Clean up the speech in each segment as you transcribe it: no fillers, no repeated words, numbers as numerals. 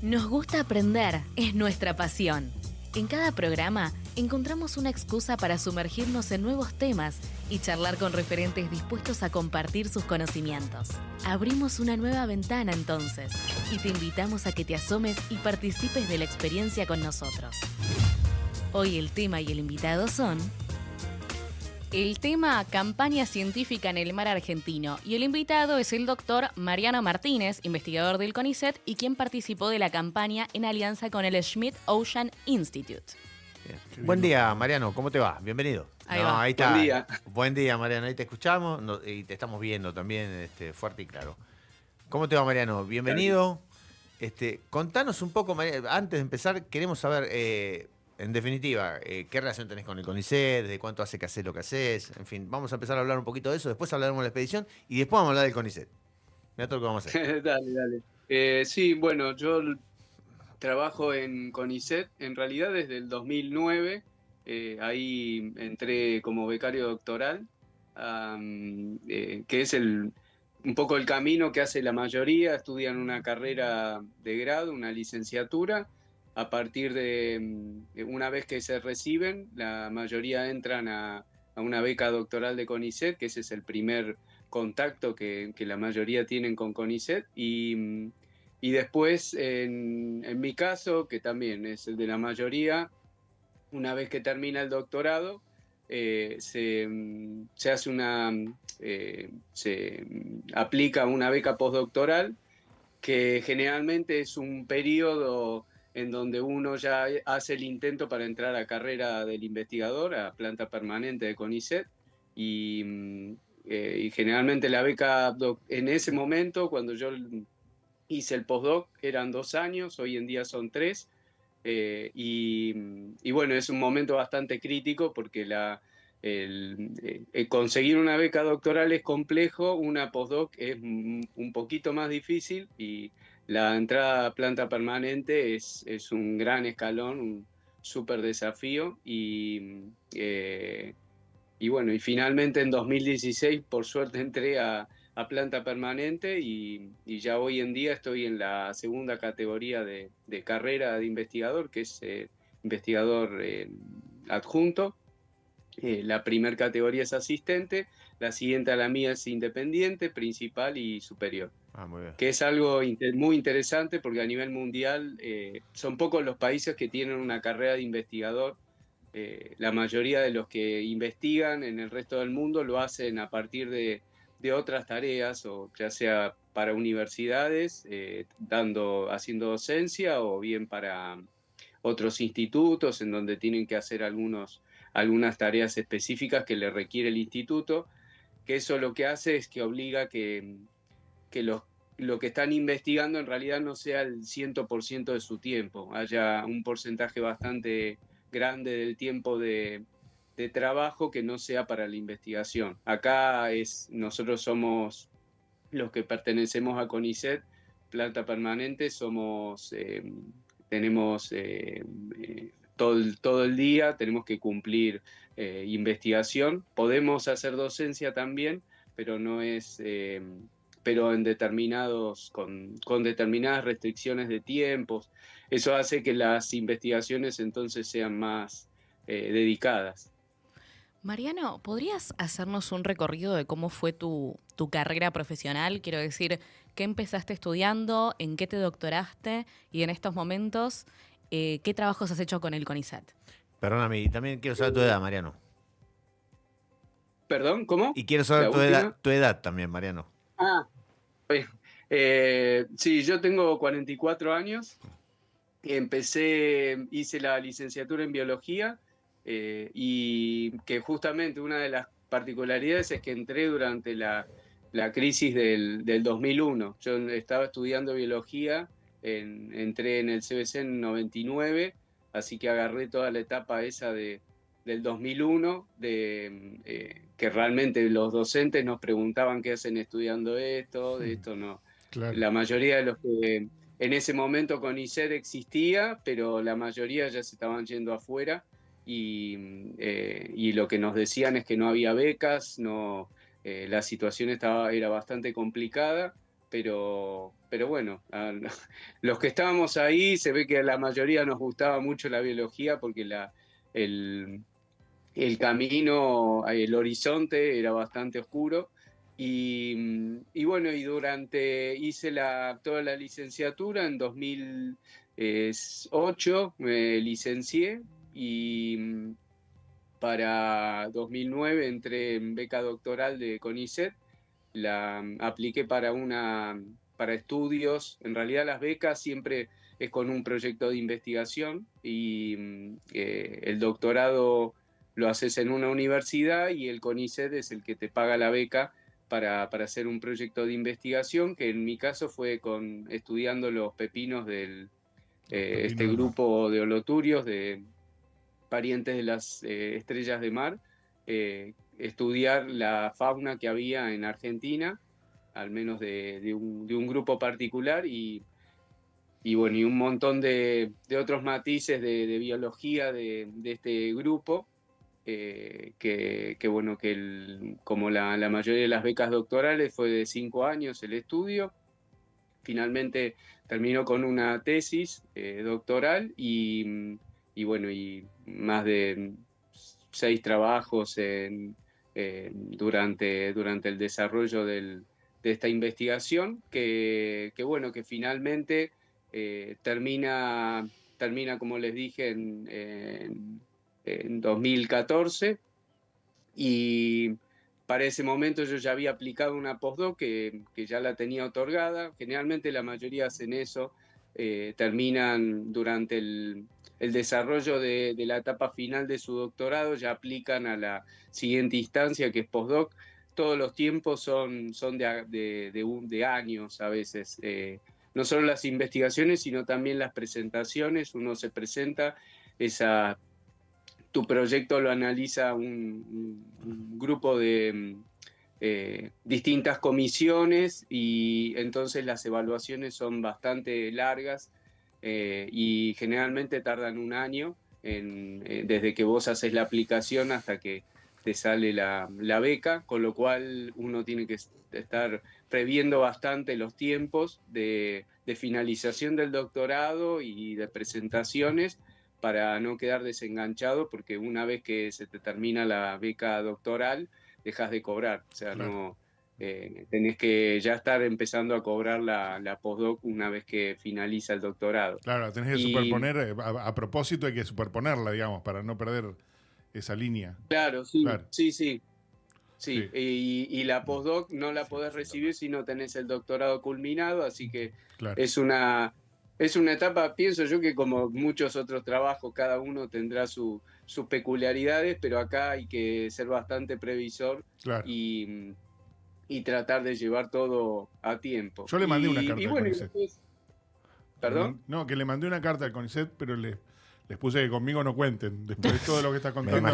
Nos gusta aprender, es nuestra pasión. En cada programa encontramos una excusa para sumergirnos en nuevos temas y charlar con referentes dispuestos a compartir sus conocimientos. Abrimos una nueva ventana entonces y te invitamos a que te asomes y participes de la experiencia con nosotros. Hoy el tema y el invitado son... El tema, campaña científica en el mar argentino, y el invitado es el doctor Mariano Martínez, investigador del CONICET y quien participó de la campaña en alianza con el Schmidt Ocean Institute. Buen día, Mariano, ¿cómo te va? Bienvenido. Ahí va. Ahí está. Buen día. Buen día, Mariano, ahí te escuchamos y te estamos viendo también fuerte y claro. ¿Cómo te va, Mariano? Bienvenido. Contanos un poco, Mariano, antes de empezar, queremos saber... en definitiva, ¿qué relación tenés con el CONICET? ¿Desde cuánto hace que haces lo que haces? En fin, vamos a empezar a hablar un poquito de eso, después hablaremos de la expedición y después vamos a hablar del CONICET. Mirá todo lo que vamos a hacer. Dale. Sí, bueno, yo trabajo en CONICET, en realidad desde el 2009, ahí entré como becario doctoral, que es un poco el camino que hace la mayoría, estudian una carrera de grado, una licenciatura. A partir de una vez que se reciben, la mayoría entran a una beca doctoral de CONICET, que ese es el primer contacto que la mayoría tienen con CONICET. Y después, en mi caso, que también es el de la mayoría, una vez que termina el doctorado, se aplica una beca postdoctoral, que generalmente es un periodo en donde uno ya hace el intento para entrar a carrera del investigador, a planta permanente de CONICET, y generalmente la beca en ese momento, cuando yo hice el postdoc, eran 2 años, hoy en día son 3, y bueno, es un momento bastante crítico porque conseguir una beca doctoral es complejo, una postdoc es un poquito más difícil, y la entrada a planta permanente es un gran escalón, un súper desafío, y bueno, y finalmente en 2016 por suerte entré a planta permanente, y ya hoy en día estoy en la segunda categoría de carrera de investigador, que es investigador adjunto. La primera categoría es asistente, la siguiente a la mía es independiente, principal y superior. Muy bien. Que es algo muy interesante porque a nivel mundial son pocos los países que tienen una carrera de investigador. La mayoría de los que investigan en el resto del mundo lo hacen a partir de otras tareas, o ya sea para universidades, haciendo docencia, o bien para otros institutos en donde tienen que hacer algunas tareas específicas que le requiere el instituto, que eso lo que hace es que obliga que lo que están investigando en realidad no sea el 100% de su tiempo, haya un porcentaje bastante grande del tiempo de trabajo que no sea para la investigación. Acá nosotros somos los que pertenecemos a CONICET, planta permanente, tenemos todo el día, tenemos que cumplir investigación, podemos hacer docencia también, pero no es... pero con determinadas restricciones de tiempos. Eso hace que las investigaciones entonces sean más dedicadas. Mariano, ¿podrías hacernos un recorrido de cómo fue tu carrera profesional? Quiero decir, ¿qué empezaste estudiando? ¿En qué te doctoraste? Y en estos momentos, ¿qué trabajos has hecho con el CONICET? Perdóname, también quiero saber tu edad, Mariano. ¿Perdón? ¿Cómo? Y quiero saber tu edad también, Mariano. Sí, yo tengo 44 años. Hice la licenciatura en biología, y que justamente una de las particularidades es que entré durante la crisis del 2001. Yo estaba estudiando biología, entré en el CBC en 99, así que agarré toda la etapa esa del 2001, que realmente los docentes nos preguntaban qué hacen estudiando esto, de esto no. Claro. La mayoría de los que en ese momento CONICET existía, pero la mayoría ya se estaban yendo afuera, y lo que nos decían es que no había becas, la situación era bastante complicada, pero bueno, los que estábamos ahí se ve que a la mayoría nos gustaba mucho la biología porque el, el camino, el horizonte era bastante oscuro. Y bueno, hice toda la licenciatura en 2008, me licencié y para 2009 entré en beca doctoral de CONICET, la apliqué para estudios. En realidad las becas siempre es con un proyecto de investigación y el doctorado lo haces en una universidad y el CONICET es el que te paga la beca para hacer un proyecto de investigación, que en mi caso fue estudiando los pepinos este grupo de holoturios, de parientes de las estrellas de mar, estudiar la fauna que había en Argentina, al menos de un grupo particular, y bueno, y un montón de otros matices de biología de este grupo, bueno, como la mayoría de las becas doctorales fue de 5 años el estudio. Finalmente terminó con una tesis doctoral y bueno, y más de 6 trabajos durante el desarrollo de esta investigación, bueno, que finalmente termina, como les dije, en 2014, y para ese momento yo ya había aplicado una postdoc que ya la tenía otorgada. Generalmente la mayoría hacen eso, terminan durante el desarrollo de la etapa final de su doctorado, ya aplican a la siguiente instancia, que es postdoc. Todos los tiempos son de años a veces. No solo las investigaciones, sino también las presentaciones. Uno se presenta, tu proyecto lo analiza un grupo de distintas comisiones, y entonces las evaluaciones son bastante largas y generalmente tardan un año desde que vos haces la aplicación hasta que te sale la beca, con lo cual uno tiene que estar previendo bastante los tiempos de finalización del doctorado y de presentaciones, para no quedar desenganchado, porque una vez que se te termina la beca doctoral, dejas de cobrar. O sea, Claro. no tenés que ya estar empezando a cobrar la postdoc una vez que finaliza el doctorado. Claro, tenés que superponer, a propósito hay que superponerla, digamos, para no perder esa línea. Claro, sí, Claro. sí. Sí. Y la postdoc no la podés recibir si no tenés el doctorado culminado, así que Claro. es una etapa, pienso yo, que como muchos otros trabajos, cada uno tendrá sus peculiaridades, pero acá hay que ser bastante previsor. Claro. y tratar de llevar todo a tiempo. Yo le mandé una carta al bueno, CONICET. ¿Perdón? No, que le mandé una carta al CONICET, pero les puse que conmigo no cuenten, después de todo lo que está contando.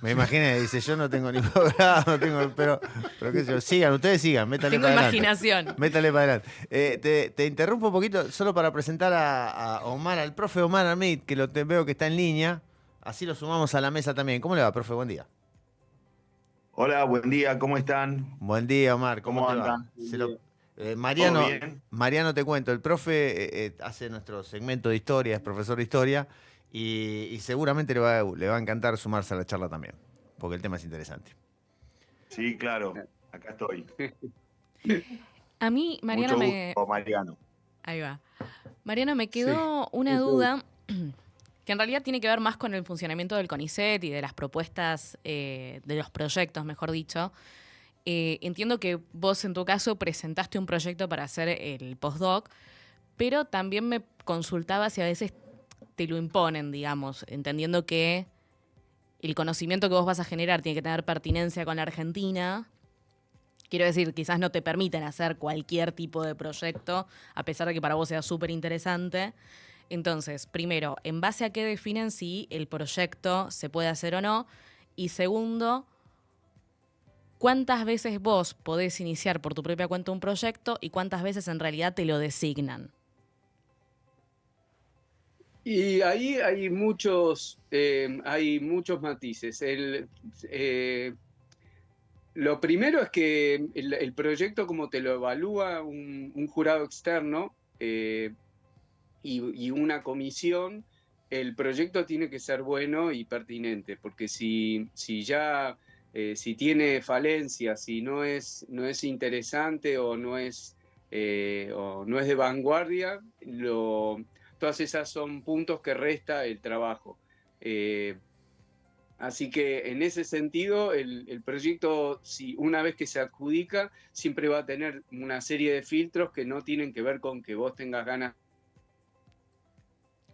Me imaginé, dice, yo no tengo ni programa, no tengo, pero qué sé yo, sigan, ustedes sigan, métale Tengo para adelante. imaginación. Métale para adelante. Te interrumpo un poquito, solo para presentar a Omar, al profe Omar Amit, que veo que está en línea, así lo sumamos a la mesa también. ¿Cómo le va, profe? Buen día. Hola, buen día, ¿cómo están? Buen día, Omar, ¿cómo te andan? va? ¿Todo Mariano, bien? Mariano, te cuento, el profe hace nuestro segmento de historia, es profesor de historia, y seguramente le va a encantar sumarse a la charla también, porque el tema es interesante. Sí, claro, acá estoy. A mí, Mariano, Mucho gusto, Mariano. Ahí va. Mariano, me quedó Sí, una mucho duda que en realidad tiene que ver más con el funcionamiento del CONICET y de las propuestas, de los proyectos, mejor dicho. Entiendo que vos, en tu caso, presentaste un proyecto para hacer el postdoc, pero también me consultaba si a veces te lo imponen, digamos, entendiendo que el conocimiento que vos vas a generar tiene que tener pertinencia con la Argentina. Quiero decir, quizás no te permiten hacer cualquier tipo de proyecto, a pesar de que para vos sea súper interesante. Entonces, primero, ¿en base a qué definen si el proyecto se puede hacer o no? Y segundo, ¿cuántas veces vos podés iniciar por tu propia cuenta un proyecto y cuántas veces en realidad te lo designan? Y ahí hay muchos matices. Lo primero es que el proyecto, como te lo evalúa un jurado externo y una comisión, el proyecto tiene que ser bueno y pertinente, porque si tiene falencias, si no es interesante o no es de vanguardia, todas esas son puntos que resta el trabajo. Así que en ese sentido, el proyecto, si una vez que se adjudica, siempre va a tener una serie de filtros que no tienen que ver con que vos tengas ganas.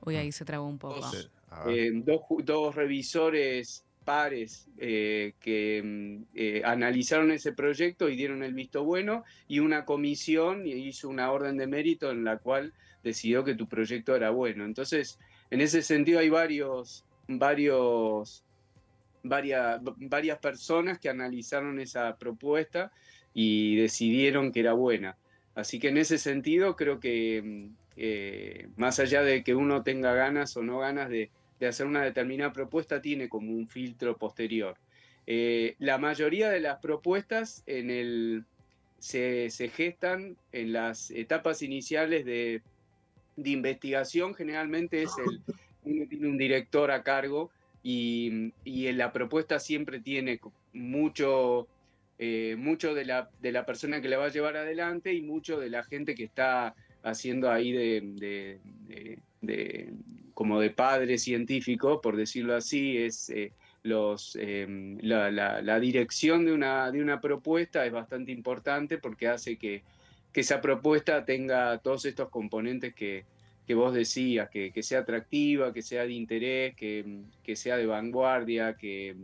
Uy, ahí se trabó un poco. Dos revisores pares que analizaron ese proyecto y dieron el visto bueno, y una comisión hizo una orden de mérito en la cual decidió que tu proyecto era bueno. Entonces, en ese sentido hay varias personas que analizaron esa propuesta y decidieron que era buena. Así que en ese sentido creo que más allá de que uno tenga ganas o no ganas de hacer una determinada propuesta, tiene como un filtro posterior. La mayoría de las propuestas se gestan en las etapas iniciales de investigación. Generalmente uno tiene un director a cargo y en la propuesta siempre tiene mucho de la persona que la va a llevar adelante y mucho de la gente que está haciendo ahí como de padre científico, por decirlo así. La dirección de una propuesta es bastante importante porque hace que esa propuesta tenga todos estos componentes que vos decías, que sea atractiva, que sea de interés, que sea de vanguardia, que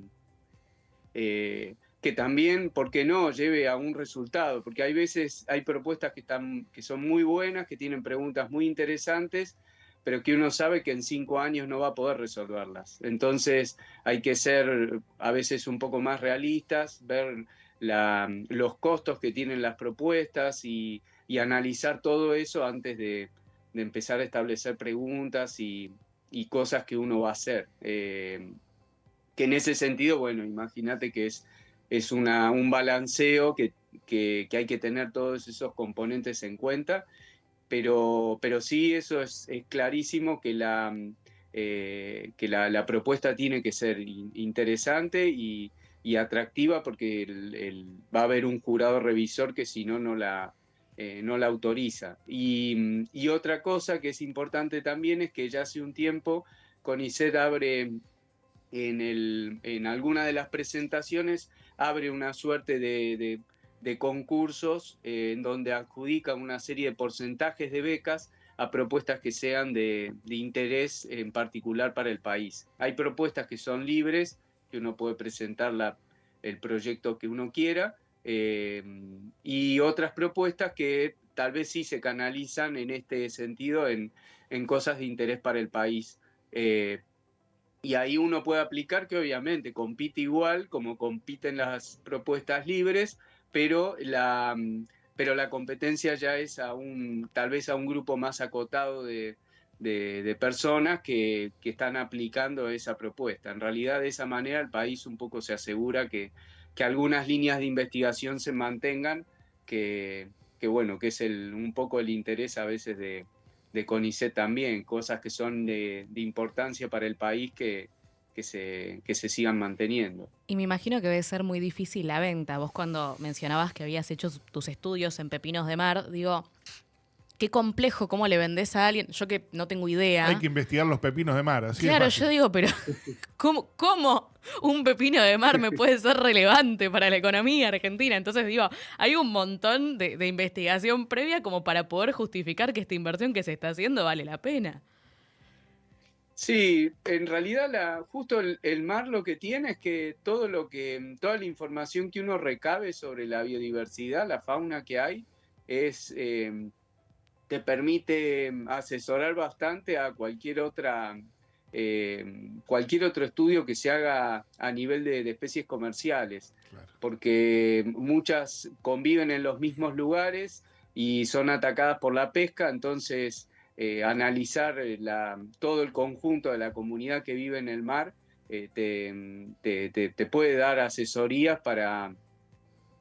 también, ¿por qué no?, lleve a un resultado, porque hay propuestas que son muy buenas, que tienen preguntas muy interesantes, pero que uno sabe que en 5 años no va a poder resolverlas. Entonces hay que ser a veces un poco más realistas, ver los costos que tienen las propuestas y analizar todo eso antes de empezar a establecer preguntas y cosas que uno va a hacer. Que en ese sentido, bueno, imagínate que es un balanceo que hay que tener todos esos componentes en cuenta, pero sí, eso es clarísimo que la propuesta tiene que ser interesante y atractiva, porque va a haber un jurado revisor que si no, no la autoriza. Y otra cosa que es importante también es que ya hace un tiempo CONICET abre en alguna de las presentaciones, abre una suerte de concursos en donde adjudica una serie de porcentajes de becas a propuestas que sean de interés en particular para el país. Hay propuestas que son libres, que uno puede presentar el proyecto que uno quiera, y otras propuestas que tal vez sí se canalizan en este sentido en cosas de interés para el país. Y ahí uno puede aplicar que obviamente compite igual como compiten las propuestas libres, pero la competencia ya es tal vez a un grupo más acotado de personas que están aplicando esa propuesta. En realidad, de esa manera el país un poco se asegura que algunas líneas de investigación se mantengan, que bueno, que es un poco el interés a veces de CONICET también, cosas que son de importancia para el país que se sigan manteniendo. Y me imagino que debe ser muy difícil la venta. Vos, cuando mencionabas que habías hecho tus estudios en pepinos de mar, digo, qué complejo, cómo le vendés a alguien. Yo que no tengo idea. Hay que investigar los pepinos de mar, así Claro, es fácil. yo digo, pero ¿cómo un pepino de mar me puede ser relevante para la economía argentina? Entonces digo, hay un montón de investigación previa como para poder justificar que esta inversión que se está haciendo vale la pena. Sí, en realidad justo el mar lo que tiene es que toda la información que uno recabe sobre la biodiversidad, la fauna que hay, te permite asesorar bastante a cualquier otro estudio que se haga a nivel de especies comerciales. Claro. Porque muchas conviven en los mismos lugares y son atacadas por la pesca. Entonces analizar todo el conjunto de la comunidad que vive en el mar te puede dar asesorías para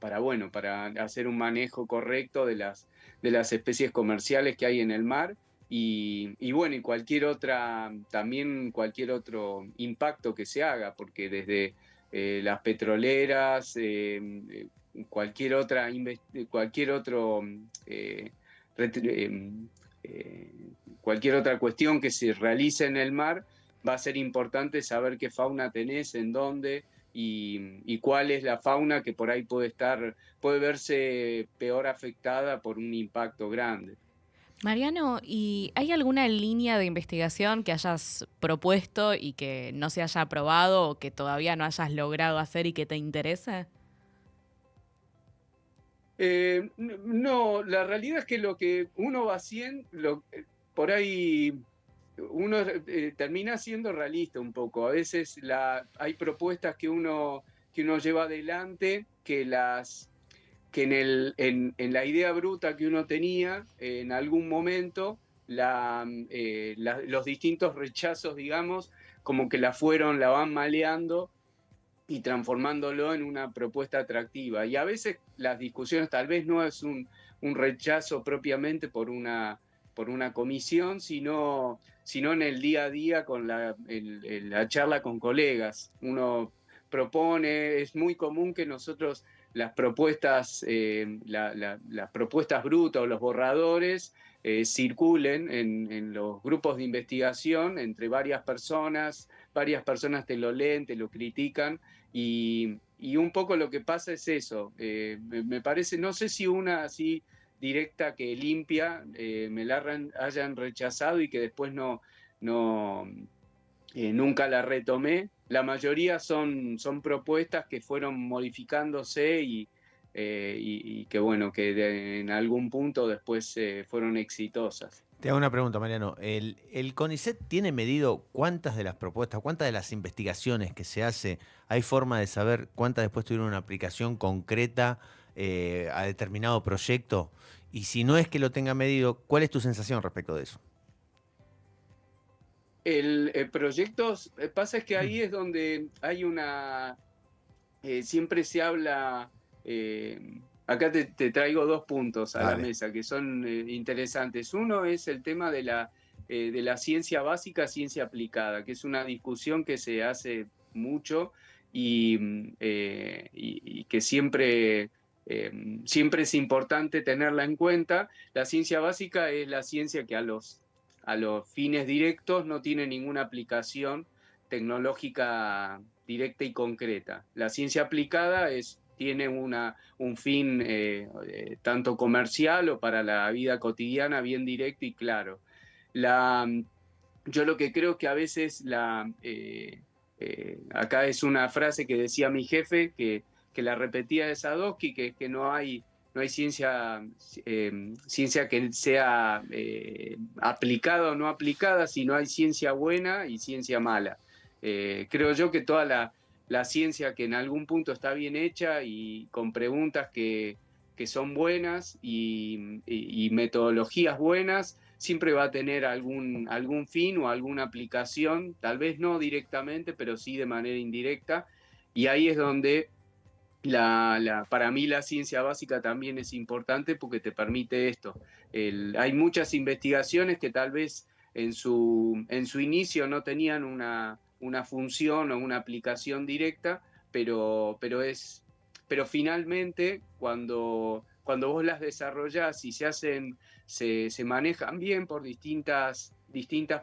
para hacer un manejo correcto de las especies comerciales que hay en el mar. Y bueno, y también cualquier otro impacto que se haga, porque desde las petroleras, cualquier otra cuestión que se realice en el mar, va a ser importante saber qué fauna tenés, en dónde y cuál es la fauna que por ahí puede verse peor afectada por un impacto grande. Mariano, ¿y hay alguna línea de investigación que hayas propuesto y que no se haya aprobado o que todavía no hayas logrado hacer y que te interese? No, la realidad es que lo que uno va haciendo, por ahí uno termina siendo realista un poco. A veces hay propuestas que uno lleva adelante que en la idea bruta que uno tenía, en algún momento, los distintos rechazos, digamos, como que la van maleando y transformándolo en una propuesta atractiva. Y a veces las discusiones tal vez no es un rechazo propiamente por una comisión, sino en el día a día con la charla con colegas. Uno propone, es muy común que nosotros las propuestas brutas o los borradores circulen en los grupos de investigación entre varias personas te lo leen, te lo critican, y un poco lo que pasa es eso. Me parece, no sé si una así directa que limpia me la hayan rechazado y que después nunca la retomé. La mayoría son propuestas que fueron modificándose y que bueno, que en algún punto después fueron exitosas. Te hago una pregunta, Mariano. ¿El CONICET tiene medido cuántas de las propuestas, cuántas de las investigaciones que se hace, hay forma de saber cuántas después tuvieron una aplicación concreta a determinado proyecto? Y si no es que lo tenga medido, ¿cuál es tu sensación respecto de eso? El proyecto, pasa es que ahí es donde hay siempre se habla, acá te traigo dos puntos a la mesa que son interesantes. Uno es el tema de la ciencia básica, ciencia aplicada, que es una discusión que se hace mucho y que siempre es importante tenerla en cuenta. La ciencia básica es la ciencia que a los fines directos no tiene ninguna aplicación tecnológica directa y concreta. La ciencia aplicada tiene un fin tanto comercial o para la vida cotidiana bien directo y claro. Yo lo que creo que a veces acá es una frase que decía mi jefe, que la repetía de Sadowski, que no hay ciencia que sea aplicada o no aplicada, sino hay ciencia buena y ciencia mala. Creo yo que toda la ciencia que en algún punto está bien hecha y con preguntas que son buenas y metodologías buenas, siempre va a tener algún fin o alguna aplicación, tal vez no directamente, pero sí de manera indirecta. Y ahí es donde para mí la ciencia básica también es importante porque te permite esto. Hay muchas investigaciones que tal vez en su inicio no tenían una función o una aplicación directa, pero finalmente cuando vos las desarrollás y se manejan bien por distintas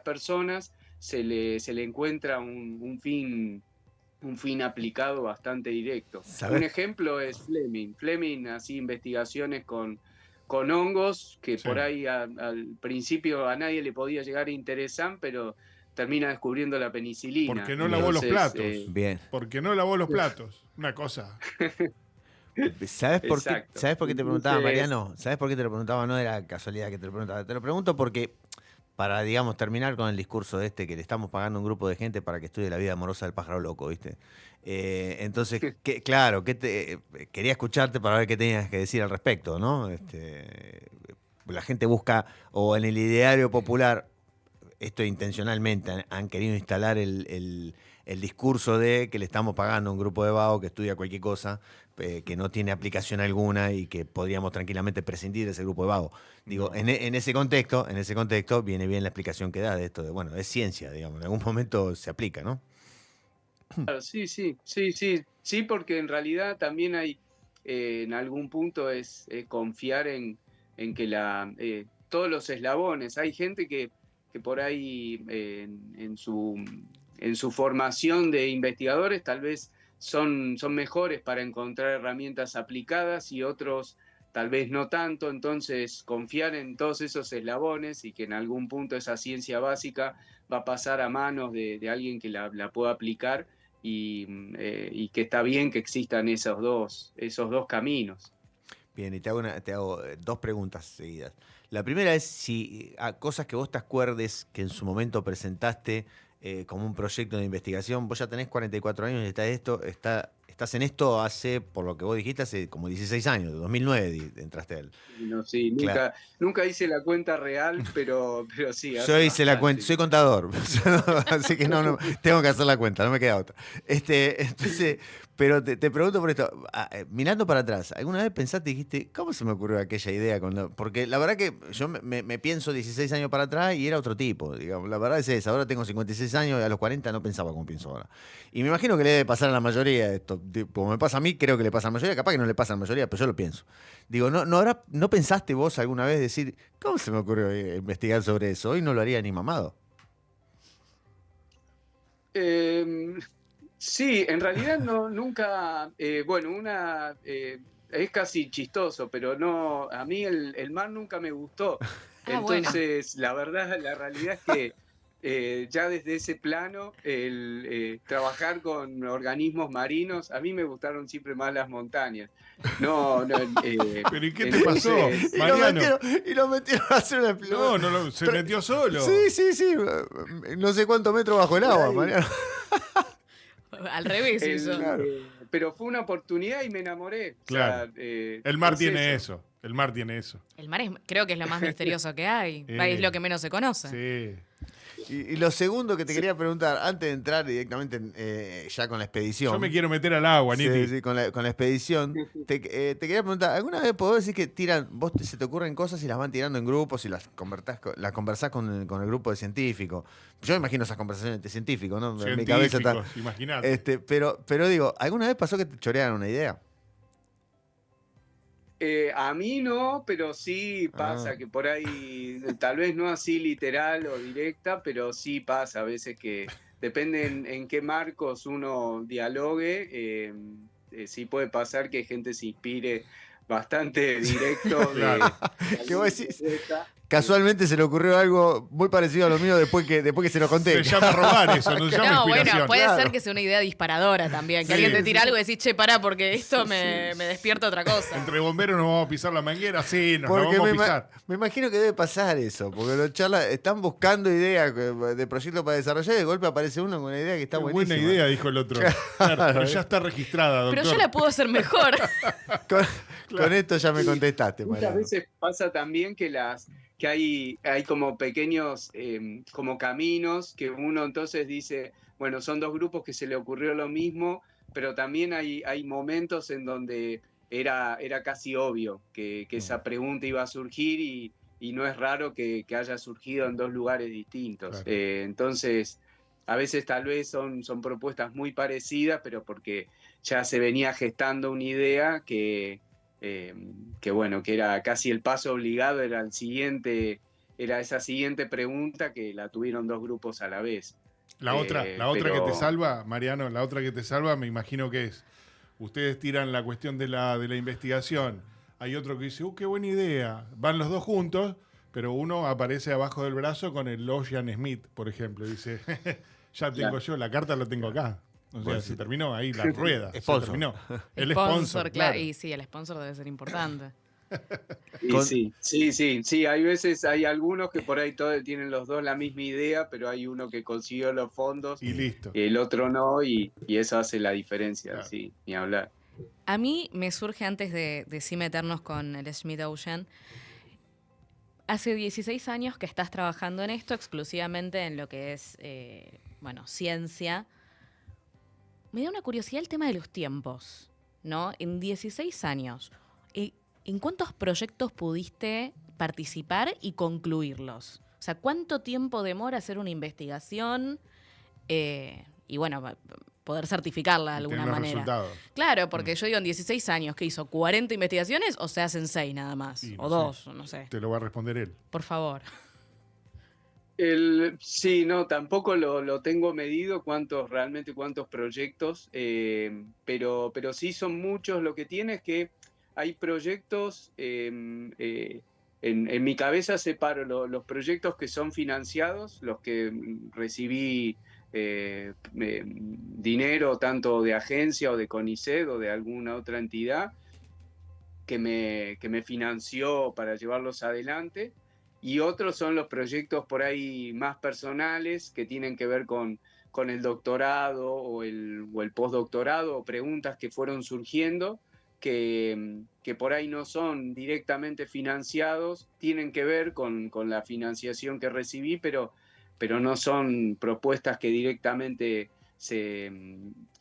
personas, se le encuentra un fin aplicado bastante directo. ¿Sabes? Un ejemplo es Fleming hacía investigaciones con hongos que por ahí al principio a nadie le podía llegar a interesar, pero termina descubriendo la penicilina. Porque no lavó los platos. Bien. Porque no lavó los platos. Una cosa. ¿Sabes por qué te preguntaba, Entonces, Mariano? ¿Sabes por qué te lo preguntaba? No era casualidad que te lo preguntaba. Te lo pregunto porque, para, digamos, terminar con el discurso que le estamos pagando a un grupo de gente para que estudie la vida amorosa del pájaro loco, ¿viste? Entonces, claro, quería escucharte para ver qué tenías que decir al respecto, ¿no? La gente busca, o en el ideario popular, esto intencionalmente han querido instalar el discurso de que le estamos pagando a un grupo de vago que estudia cualquier cosa, que no tiene aplicación alguna y que podríamos tranquilamente prescindir de ese grupo de vago. Digo, en ese contexto viene bien la explicación que da de esto, de bueno, es ciencia, digamos, en algún momento se aplica, ¿no? Claro, sí, porque en realidad también hay, en algún punto es confiar en que todos los eslabones, hay gente que por ahí en su formación de investigadores tal vez son mejores para encontrar herramientas aplicadas y otros tal vez no tanto, entonces confiar en todos esos eslabones y que en algún punto esa ciencia básica va a pasar a manos de alguien que la pueda aplicar y que está bien que existan esos dos caminos. Bien, y te hago dos preguntas seguidas. La primera es si a cosas que vos te acuerdes que en su momento presentaste como un proyecto de investigación. Vos ya tenés 44 años y estás en esto hace, por lo que vos dijiste, hace como 16 años, de 2009 entraste a él. No, sí, Claro. nunca hice la cuenta real, pero sí. Yo hice la cuenta, soy contador, así que no, tengo que hacer la cuenta, no me queda otra. Entonces, pero te pregunto por esto, mirando para atrás, ¿alguna vez pensaste y dijiste, cómo se me ocurrió aquella idea? Porque la verdad que yo me pienso 16 años para atrás y era otro tipo, digamos, la verdad es esa, ahora tengo 56 años y a los 40 no pensaba como pienso ahora. Y me imagino que le debe pasar a la mayoría esto, como me pasa a mí, creo que le pasa a la mayoría, capaz que no le pasa a la mayoría, pero yo lo pienso. Digo, ¿no pensaste vos alguna vez decir, cómo se me ocurrió investigar sobre eso? Hoy no lo haría ni mamado. Sí, en realidad nunca, es casi chistoso, pero no, a mí el mar nunca me gustó. Entonces, la realidad es que ya desde ese plano, trabajar con organismos marinos, a mí me gustaron siempre más las montañas. ¿Pero y qué te pasó, Mariano? Y lo metieron a hacer una... No, se metió solo. Sí. No sé cuántos metros bajo el agua, Mariano. Al revés hizo. Claro. Pero fue una oportunidad y me enamoré. Claro. O sea, El mar es tiene eso. El mar tiene eso. El mar creo que es lo más misterioso que hay. Es lo que menos se conoce. Sí. Y lo segundo que te quería preguntar, antes de entrar directamente ya con la expedición. Yo me quiero meter al agua, Niti. Sí, con la expedición. Te quería preguntar, ¿alguna vez podés decir que se te ocurren cosas y las van tirando en grupos y las conversás con el grupo de científicos? Yo me imagino esas conversaciones de científicos, ¿no? En mi cabeza está. Imagínate. Pero digo, ¿alguna vez pasó que te chorearon una idea? A mí no, pero sí pasa que por ahí, tal vez no así literal o directa, pero sí pasa a veces que depende en qué marcos uno dialogue, sí puede pasar que gente se inspire bastante directo. ¿Qué vos decís? Casualmente se le ocurrió algo muy parecido a lo mío después que se lo conté. Se llama robar eso, no se llama inspiración. Bueno, puede ser que sea una idea disparadora también. Que alguien te tira algo y decís, che, pará, porque esto me despierta otra cosa. Entre bomberos nos vamos a pisar la manguera, sí, nos la Porque vamos a pisar. me imagino que debe pasar eso, porque los charlas están buscando ideas de proyectos para desarrollar y de golpe aparece uno con una idea que está buenísima. Buena idea, dijo el otro. Claro, pero ya está registrada, doctor. Pero yo la puedo hacer mejor. Con esto ya me contestaste, Muchas Mariano. veces pasa también que hay como pequeños como caminos que uno entonces dice, bueno, son dos grupos que se le ocurrió lo mismo, pero también hay momentos en donde era casi obvio que esa pregunta iba a surgir y no es raro que haya surgido en dos lugares distintos. Claro. Entonces, a veces tal vez son propuestas muy parecidas, pero porque ya se venía gestando una idea que bueno, que era casi el paso obligado, era esa siguiente pregunta que la tuvieron dos grupos a la vez. La otra que te salva, Mariano, la otra que te salva, me imagino que es, ustedes tiran la cuestión de la investigación, hay otro que dice, qué buena idea, van los dos juntos, pero uno aparece abajo del brazo con el Ocean Smith, por ejemplo, dice, ya tengo yo, la carta la tengo acá. O sea, se terminó ahí la rueda. Sponsor. Se terminó. El sponsor, claro. Y sí, el sponsor debe ser importante. Sí, hay veces, hay algunos que por ahí todos tienen los dos la misma idea, pero hay uno que consiguió los fondos y listo. El otro no, y eso hace la diferencia, claro. Sí, ni hablar. A mí me surge antes de sí meternos con el Smith Ocean. hace 16 años que estás trabajando en esto, exclusivamente en lo que es, ciencia. Me da una curiosidad el tema de los tiempos, ¿no? En 16 años, ¿en cuántos proyectos pudiste participar y concluirlos? O sea, ¿cuánto tiempo demora hacer una investigación? Y bueno, poder certificarla de alguna manera. Resultados. Claro, porque yo digo, en 16 años, ¿qué hizo? ¿40 investigaciones o se hacen 6 nada más? Sí, o 2, no sé. Te lo va a responder él. Por favor. Sí, no, tampoco lo tengo medido realmente cuántos proyectos, pero sí son muchos. Lo que tiene es que hay proyectos, en mi cabeza separo los proyectos que son financiados, los que recibí dinero tanto de agencia o de CONICET o de alguna otra entidad que me financió para llevarlos adelante. Y otros son los proyectos por ahí más personales que tienen que ver con el doctorado o el postdoctorado, o preguntas que fueron surgiendo que por ahí no son directamente financiados, tienen que ver con la financiación que recibí, pero no son propuestas que directamente se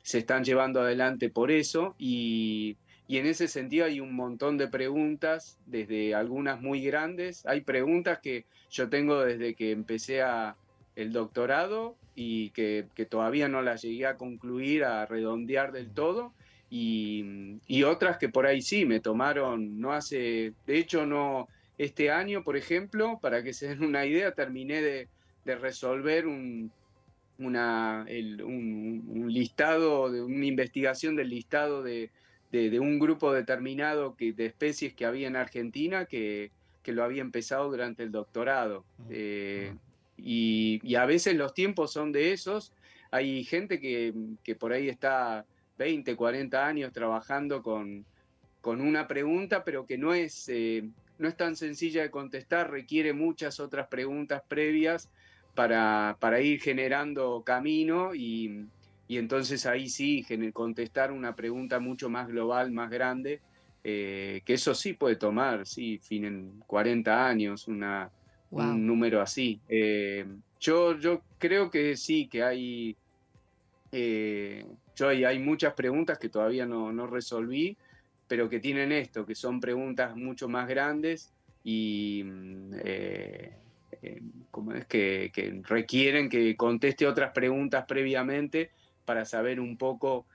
están llevando adelante por eso. Y en ese sentido hay un montón de preguntas, desde algunas muy grandes. Hay preguntas que yo tengo desde que empecé el doctorado y que todavía no las llegué a concluir, a redondear del todo. Y otras que por ahí sí me tomaron, de hecho no, este año, por ejemplo, para que se den una idea, terminé de resolver un listado, una investigación del listado de un grupo determinado de especies que había en Argentina que lo había empezado durante el doctorado. Y a veces los tiempos son de esos. Hay gente que por ahí está 20, 40 años trabajando con una pregunta, pero que no es tan sencilla de contestar, requiere muchas otras preguntas previas para ir generando camino y entonces ahí sí contestar una pregunta mucho más global, más grande, que eso sí puede tomar, 40 años, un número así. Yo creo que sí, que hay muchas preguntas que todavía no resolví, pero que tienen esto, que son preguntas mucho más grandes y como es que requieren que conteste otras preguntas previamente para saber un poco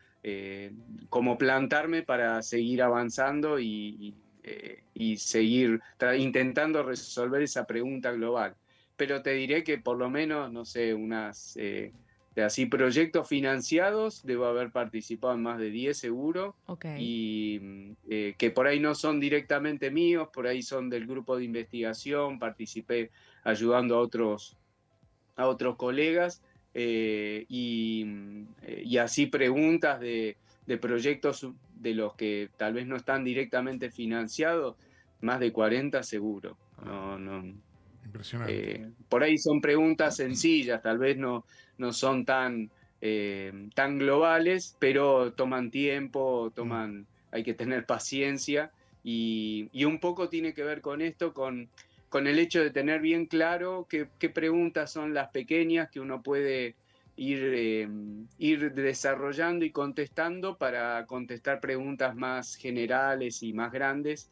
cómo plantarme para seguir avanzando y seguir intentando resolver esa pregunta global. Pero te diré que por lo menos, no sé, así proyectos financiados, debo haber participado en más de 10 seguro. Okay. Y que por ahí no son directamente míos, por ahí son del grupo de investigación, participé ayudando a otros colegas, y así preguntas de proyectos de los que tal vez no están directamente financiados, más de 40 seguro. Impresionante. Por ahí son preguntas sencillas, tal vez no son tan globales, pero toman tiempo, hay que tener paciencia, y un poco tiene que ver con esto, con el hecho de tener bien claro qué preguntas son las pequeñas que uno puede ir desarrollando y contestando para contestar preguntas más generales y más grandes.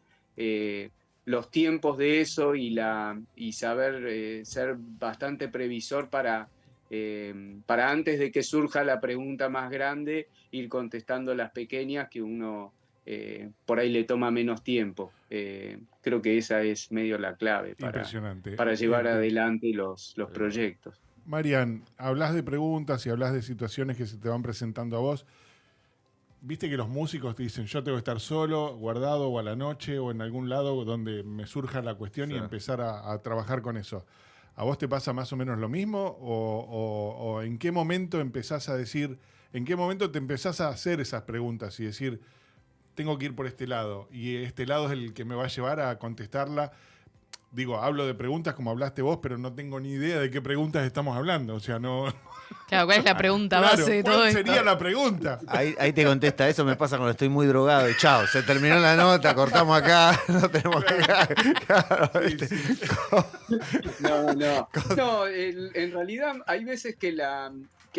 Los tiempos de eso y saber ser bastante previsor para antes de que surja la pregunta más grande, ir contestando las pequeñas que uno por ahí le toma menos tiempo. Creo que esa es medio la clave para llevar adelante los proyectos. Marian, hablas de preguntas y hablas de situaciones que se te van presentando a vos. Viste que los músicos te dicen, yo tengo que estar solo, guardado, o a la noche, o en algún lado donde me surja la cuestión, sí, y empezar a trabajar con eso. ¿A vos te pasa más o menos lo mismo? ¿O en qué momento empezás a decir, en qué momento te empezás a hacer esas preguntas y decir, tengo que ir por este lado, y este lado es el que me va a llevar a contestarla? digo, hablo de preguntas como hablaste vos, pero no tengo ni idea de qué preguntas estamos hablando. O sea, no... Claro, ¿cuál es la pregunta base de todo ¿cuál esto? sería la pregunta? Ahí te contesta, eso me pasa cuando estoy muy drogado y chao, se terminó la nota, cortamos acá, no tenemos que... Claro, Sí, sí. No, en realidad hay veces que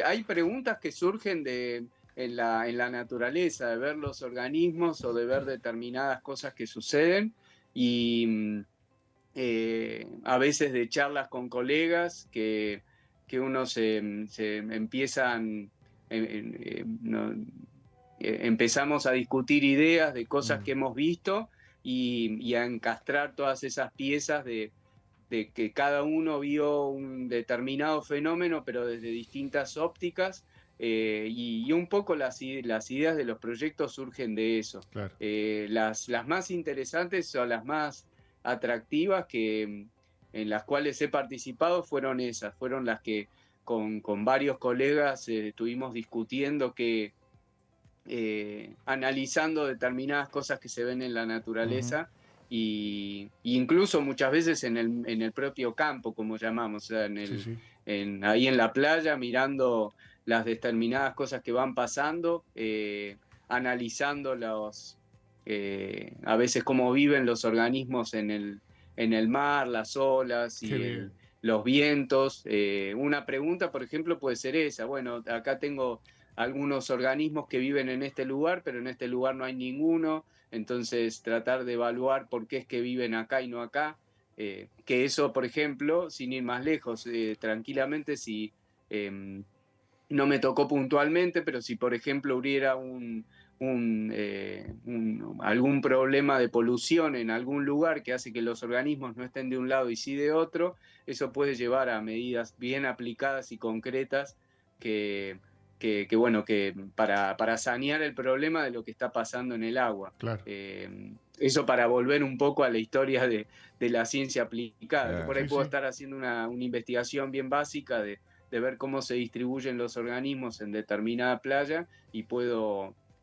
hay preguntas que surgen en la naturaleza, de ver los organismos o de ver determinadas cosas que suceden y a veces de charlas con colegas que uno se empiezan, empezamos a discutir ideas de cosas que hemos visto y a encastrar todas esas piezas de que cada uno vio un determinado fenómeno, pero desde distintas ópticas, y un poco las ideas de los proyectos surgen de eso. Claro. Las más interesantes son las más atractivas en las cuales he participado fueron esas, fueron las que con varios colegas estuvimos discutiendo analizando determinadas cosas que se ven en la naturaleza. Y incluso muchas veces en el propio campo, como llamamos, o sea, ahí en la playa, mirando las determinadas cosas que van pasando, analizando a veces cómo viven los organismos en el mar, las olas y los vientos. Una pregunta, por ejemplo, puede ser esa. Bueno, acá tengo algunos organismos que viven en este lugar, pero en este lugar no hay ninguno. Entonces tratar de evaluar por qué es que viven acá y no acá, que eso, por ejemplo, sin ir más lejos, tranquilamente si no me tocó puntualmente, pero si por ejemplo hubiera algún problema de polución en algún lugar que hace que los organismos no estén de un lado y sí de otro, eso puede llevar a medidas bien aplicadas y concretas que para sanear el problema de lo que está pasando en el agua. Claro. Eso para volver un poco a la historia de la ciencia aplicada. Por ahí puedo Sí. estar haciendo una investigación bien básica de ver cómo se distribuyen los organismos en determinada playa y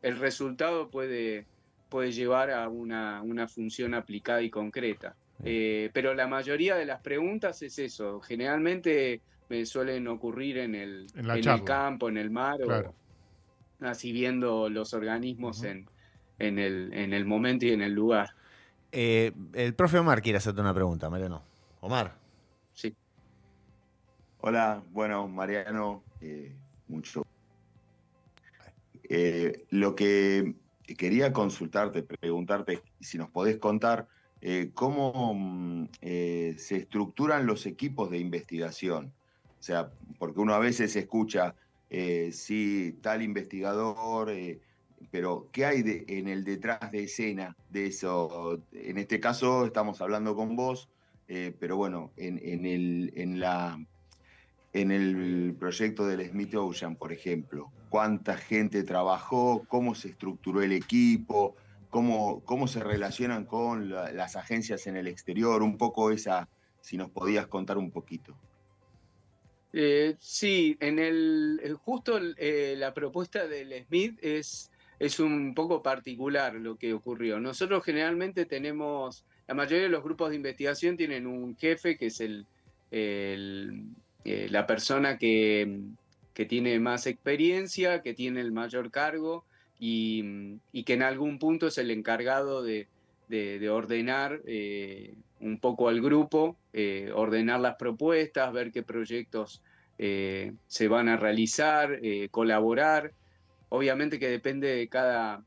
el resultado puede llevar a una función aplicada y concreta. Pero la mayoría de las preguntas es eso. Generalmente me suelen ocurrir en el campo, en el mar, claro, o así viendo los organismos en el momento y en el lugar. El profe Omar quiere hacerte una pregunta, Mariano. Omar. Sí. Hola, bueno, Mariano, mucho. Lo que quería consultarte, preguntarte si nos podés contar cómo se estructuran los equipos de investigación. O sea, porque uno a veces escucha, sí, tal investigador, pero ¿qué hay en el detrás de escena de eso? En este caso estamos hablando con vos, pero bueno, en el proyecto del Smith Ocean, por ejemplo, ¿cuánta gente trabajó? ¿Cómo se estructuró el equipo? ¿Cómo se relacionan con las agencias en el exterior? Un poco si nos podías contar un poquito. Sí, justo la propuesta del Smith es un poco particular lo que ocurrió. Nosotros generalmente la mayoría de los grupos de investigación tienen un jefe que es la persona que tiene más experiencia, que tiene el mayor cargo y que en algún punto es el encargado de ordenar un poco al grupo, ordenar las propuestas, ver qué proyectos se van a realizar, colaborar. Obviamente que depende de cada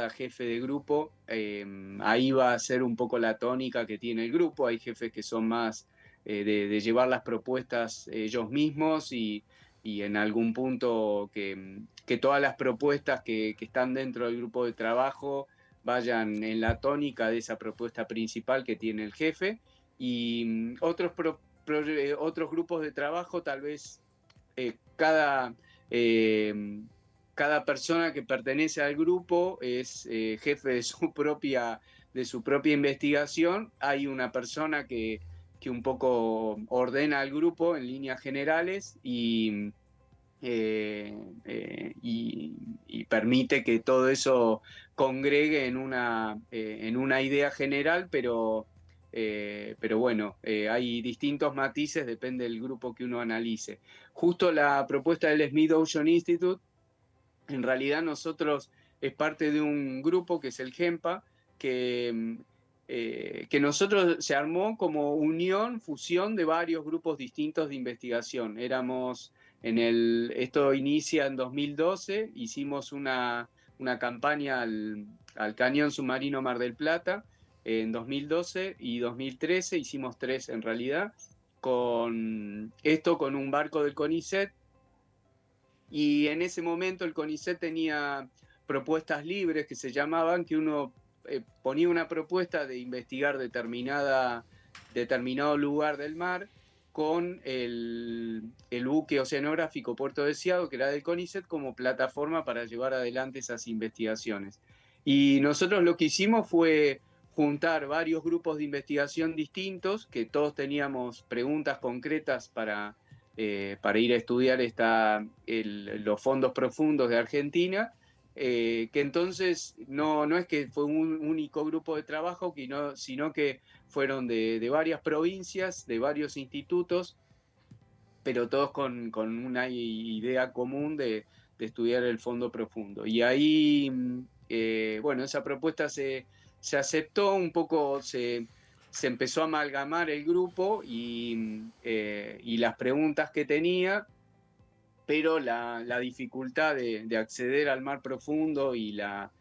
jefe de grupo, ahí va a ser un poco la tónica que tiene el grupo. Hay jefes que son más de llevar las propuestas ellos mismos y en algún punto que todas las propuestas que están dentro del grupo de trabajo vayan en la tónica de esa propuesta principal que tiene el jefe, y otros grupos de trabajo tal vez cada persona que pertenece al grupo es jefe de su propia investigación. Hay una persona que un poco ordena al grupo en líneas generales y permite que todo eso congregue en una idea general, pero pero bueno, hay distintos matices, depende del grupo que uno analice. Justo la propuesta del Smith Ocean Institute, en realidad nosotros es parte de un grupo que es el GEMPA, que nosotros se armó como unión, fusión de varios grupos distintos de investigación. Esto inicia en 2012, hicimos una campaña al Cañón Submarino Mar del Plata en 2012 y 2013, hicimos 3 en realidad, con un barco del CONICET, y en ese momento el CONICET tenía propuestas libres que se llamaban, que uno ponía una propuesta de investigar determinado lugar del mar con el buque oceanográfico Puerto Deseado, que era del CONICET, como plataforma para llevar adelante esas investigaciones. Y nosotros lo que hicimos fue juntar varios grupos de investigación distintos, que todos teníamos preguntas concretas para ir a estudiar los fondos profundos de Argentina, que entonces no es que fue un único grupo de trabajo, sino que fueron de varias provincias, de varios institutos, pero todos con una idea común de estudiar el fondo profundo. Y ahí, bueno, esa propuesta se aceptó, un poco se empezó a amalgamar el grupo y las preguntas que tenía, pero la dificultad de acceder al mar profundo y la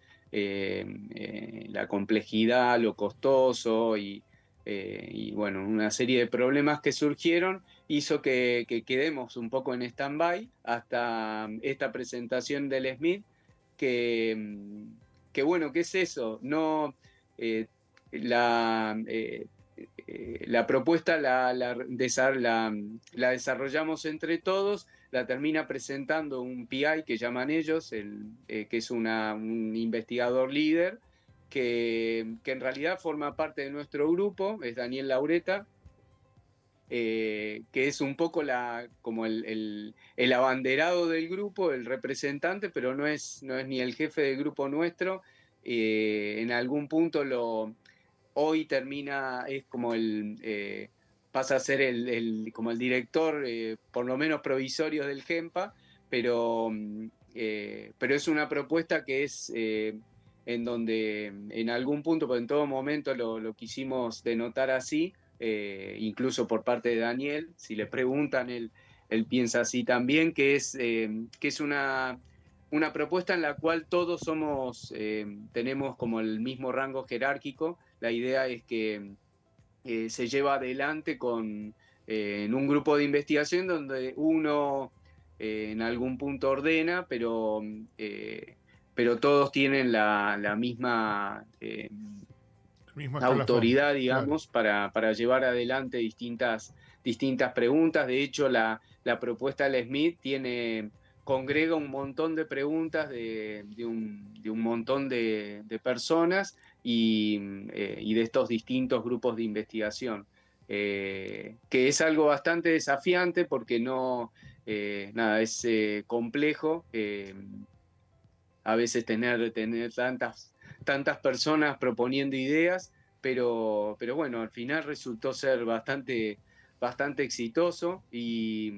complejidad, lo costoso y bueno, una serie de problemas que surgieron hizo que quedemos un poco en stand-by hasta esta presentación del Smith, que bueno, ¿qué es eso? La propuesta la desarrollamos entre todos, la termina presentando un PI que llaman ellos, que es un investigador líder, que en realidad forma parte de nuestro grupo, es Daniel Laureta, que es un poco como el abanderado del grupo, el representante, pero no es ni el jefe del grupo nuestro. En algún punto hoy es como pasa a ser como el director, por lo menos provisorio del GEMPA, pero es una propuesta que es en donde en algún punto, pero en todo momento lo quisimos denotar así, incluso por parte de Daniel, si le preguntan, él piensa así también, que es una propuesta en la cual todos tenemos como el mismo rango jerárquico. La idea es que se lleva adelante en un grupo de investigación donde uno en algún punto ordena, pero todos tienen la misma autoridad, digamos, claro, para llevar adelante distintas preguntas. De hecho, la propuesta del Smith congrega un montón de preguntas de un montón de personas y de estos distintos grupos de investigación, que es algo bastante desafiante porque es complejo a veces tener tantas personas proponiendo ideas, pero bueno, al final resultó ser bastante exitoso y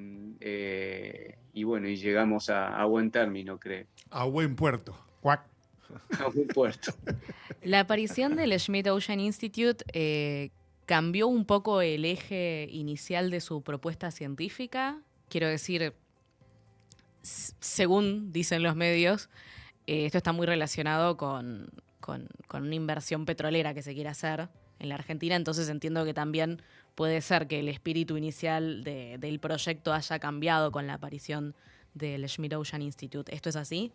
bueno, y llegamos a buen término, creo. A buen puerto. ¡Cuac! A buen puerto. La aparición del Schmidt Ocean Institute cambió un poco el eje inicial de su propuesta científica. Quiero decir, según dicen los medios, esto está muy relacionado con una inversión petrolera que se quiere hacer en la Argentina, entonces entiendo que también puede ser que el espíritu inicial del proyecto haya cambiado con la aparición del Schmidt Ocean Institute. ¿Esto es así?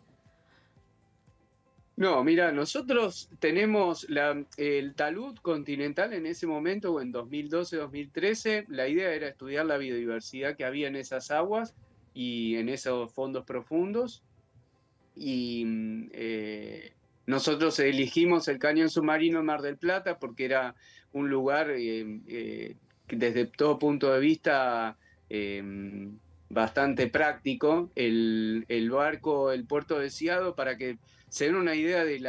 No, mira, nosotros tenemos el talud continental en ese momento, o en 2012-2013, la idea era estudiar la biodiversidad que había en esas aguas y en esos fondos profundos. Y nosotros elegimos el Cañón Submarino Mar del Plata porque era un lugar que desde todo punto de vista bastante práctico. El barco, el Puerto Deseado, para que se den una idea de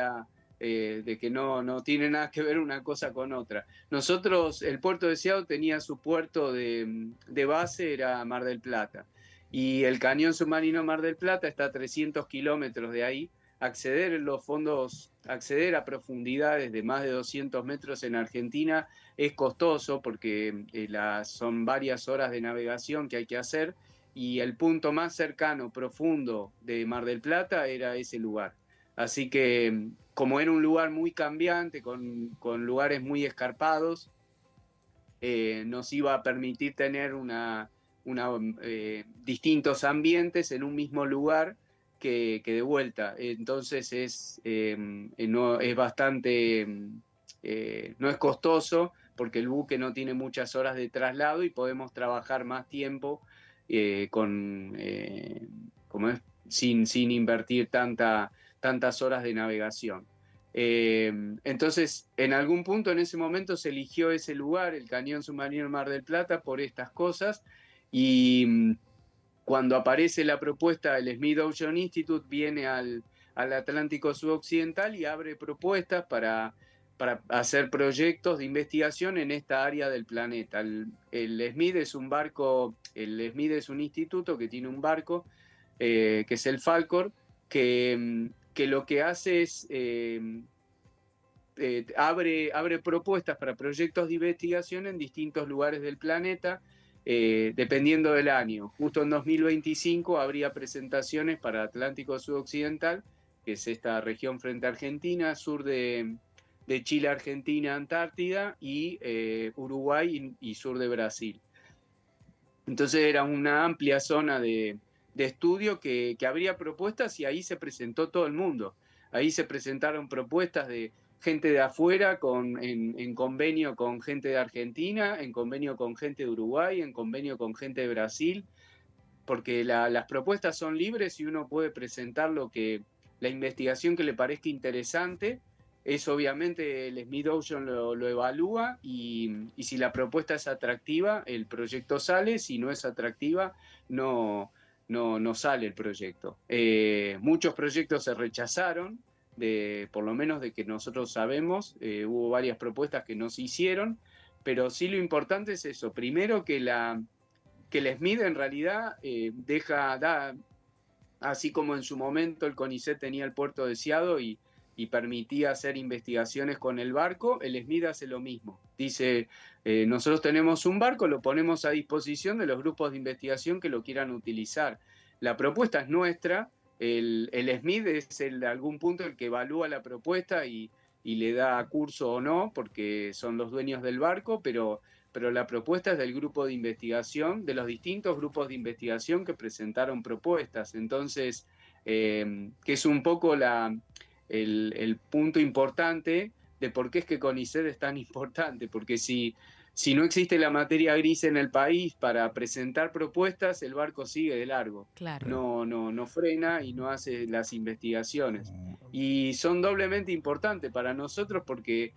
de que no tiene nada que ver una cosa con otra. Nosotros, el puerto de Seattle tenía su puerto de base, era Mar del Plata, y el cañón submarino Mar del Plata está a 300 kilómetros de ahí. Acceder a profundidades de más de 200 metros en Argentina es costoso porque son varias horas de navegación que hay que hacer, y el punto más cercano, profundo de Mar del Plata era ese lugar. Así que, como era un lugar muy cambiante, con lugares muy escarpados, nos iba a permitir tener distintos ambientes en un mismo lugar que de vuelta. Entonces no es bastante, no es costoso porque el buque no tiene muchas horas de traslado y podemos trabajar más tiempo sin invertir tantas horas de navegación. Entonces, en algún punto en ese momento se eligió ese lugar, el Cañón Submarino Mar del Plata, por estas cosas, y cuando aparece la propuesta, el Smith Ocean Institute viene al Atlántico Sudoccidental y abre propuestas para hacer proyectos de investigación en esta área del planeta. El Smith es un barco, el Smith es un instituto que tiene un barco, que es el Falcor, que lo que hace es abre propuestas para proyectos de investigación en distintos lugares del planeta, dependiendo del año. Justo en 2025 habría presentaciones para Atlántico Sudoccidental, que es esta región frente a Argentina, sur de Chile, Argentina, Antártida, y Uruguay y sur de Brasil. Entonces era una amplia zona de estudio que habría propuestas, y ahí se presentó todo el mundo. Ahí se presentaron propuestas de gente de afuera en convenio con gente de Argentina, en convenio con gente de Uruguay, en convenio con gente de Brasil, porque las propuestas son libres y uno puede presentar la investigación que le parezca interesante. Es obviamente el Smith Ocean lo evalúa, y si la propuesta es atractiva, el proyecto sale. Si no es atractiva, no sale el proyecto. Muchos proyectos se rechazaron, por lo menos de que nosotros sabemos. Hubo varias propuestas que no se hicieron, pero sí lo importante es eso. Primero, que el Smith en realidad da, así como en su momento el CONICET tenía el puerto de Seattle y permitía hacer investigaciones con el barco, el Smith hace lo mismo. Dice, nosotros tenemos un barco, lo ponemos a disposición de los grupos de investigación que lo quieran utilizar. La propuesta es nuestra, el Smith es algún punto el que evalúa la propuesta y le da curso o no, porque son los dueños del barco, pero la propuesta es del grupo de investigación, de los distintos grupos de investigación que presentaron propuestas. Entonces, que es un poco el punto importante de por qué es que CONICET es tan importante, porque si no existe la materia gris en el país para presentar propuestas, el barco sigue de largo. Claro. No frena y no hace las investigaciones. Y son doblemente importantes para nosotros porque,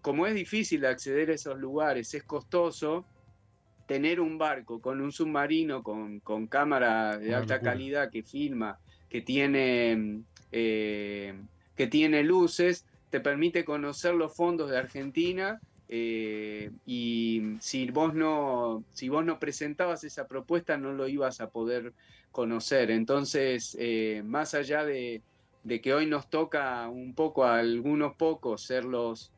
como es difícil acceder a esos lugares, es costoso, tener un barco con un submarino, con cámara de alta calidad que filma, que tiene luces, te permite conocer los fondos de Argentina, y si vos no presentabas esa propuesta, no lo ibas a poder conocer. Entonces, más allá de que hoy nos toca un poco, a algunos pocos, ser los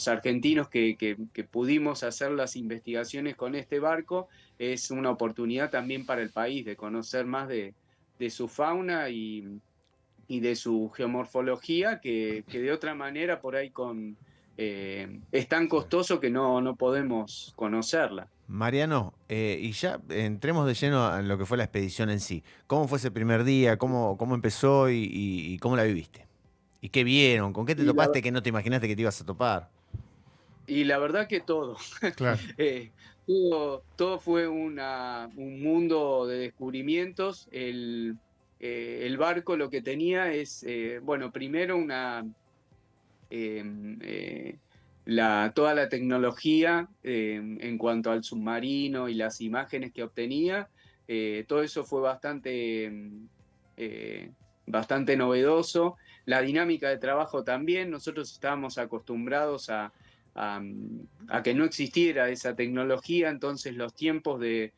argentinos que pudimos hacer las investigaciones con este barco, es una oportunidad también para el país de conocer más de su fauna y de su geomorfología, que de otra manera por ahí es tan costoso que no podemos conocerla. Mariano, y ya entremos de lleno en lo que fue la expedición en sí. ¿Cómo fue ese primer día? ¿Cómo empezó y cómo la viviste? ¿Y qué vieron? ¿Con qué te topaste que no te imaginaste que te ibas a topar? Y la verdad que todo. Claro. Todo fue un mundo de descubrimientos. El barco lo que tenía es, primero toda la tecnología en cuanto al submarino y las imágenes que obtenía. Todo eso fue bastante bastante novedoso. La dinámica de trabajo también, nosotros estábamos acostumbrados a que no existiera esa tecnología, entonces los tiempos de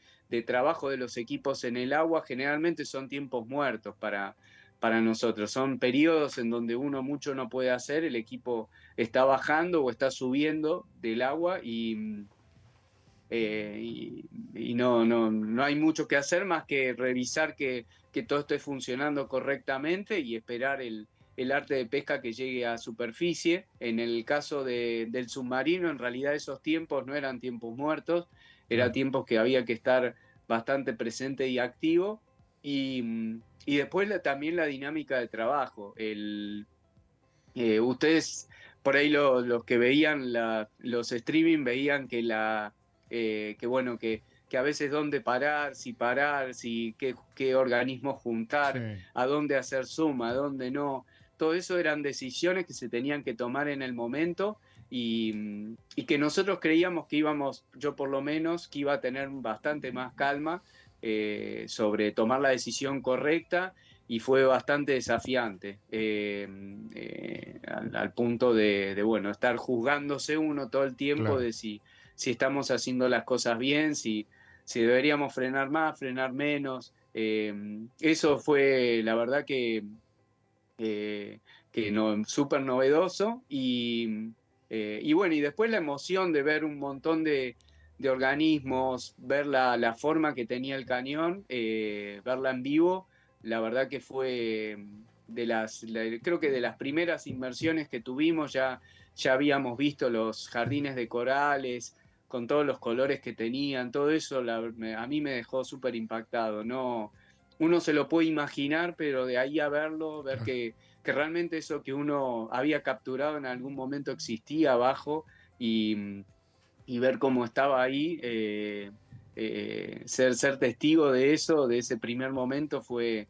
trabajo de los equipos en el agua generalmente son tiempos muertos para nosotros. Son periodos en donde uno mucho no puede hacer, el equipo está bajando o está subiendo del agua y no hay mucho que hacer más que revisar que todo esté funcionando correctamente y esperar el arte de pesca que llegue a superficie. En el caso del submarino, en realidad esos tiempos no eran tiempos muertos, eran tiempos que había que estar bastante presente y activo. Y después también la dinámica de trabajo. Ustedes, por ahí los que veían los streaming, veían que que a veces dónde parar, si qué organismos juntar, Sí. a dónde hacer zoom, a dónde no. Todo eso eran decisiones que se tenían que tomar en el momento y que nosotros creíamos que yo por lo menos, que iba a tener bastante más calma sobre tomar la decisión correcta, y fue bastante desafiante al punto de estar juzgándose uno todo el tiempo, Claro. de si estamos haciendo las cosas bien, si deberíamos frenar más, frenar menos. Eso fue, la verdad, que súper novedoso. Y bueno, y después la emoción de ver un montón de organismos, ver la forma que tenía el cañón, verla en vivo, la verdad que fue creo que de las primeras inmersiones que tuvimos. Ya habíamos visto los jardines de corales con todos los colores que tenían, todo eso a mí me dejó súper impactado. No, uno se lo puede imaginar, pero de ahí a verlo, ver que realmente eso que uno había capturado en algún momento existía abajo, y ver cómo estaba ahí, ser testigo de eso, de ese primer momento, fue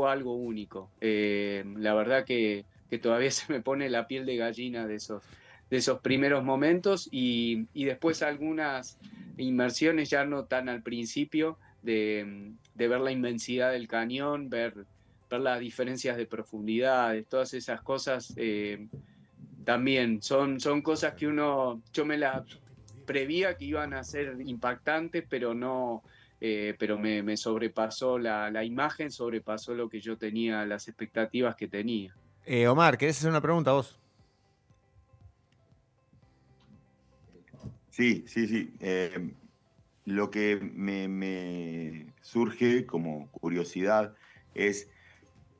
algo único. La verdad que todavía se me pone la piel de gallina de esos primeros momentos, y después algunas inmersiones ya no tan al principio, de ver la inmensidad del cañón, ver las diferencias de profundidad, todas esas cosas. También son cosas que yo me las prevía que iban a ser impactantes, pero no, pero me sobrepasó la imagen, sobrepasó lo que yo tenía, las expectativas que tenía. Omar, ¿querés hacer una pregunta vos? Sí. Lo que me surge como curiosidad es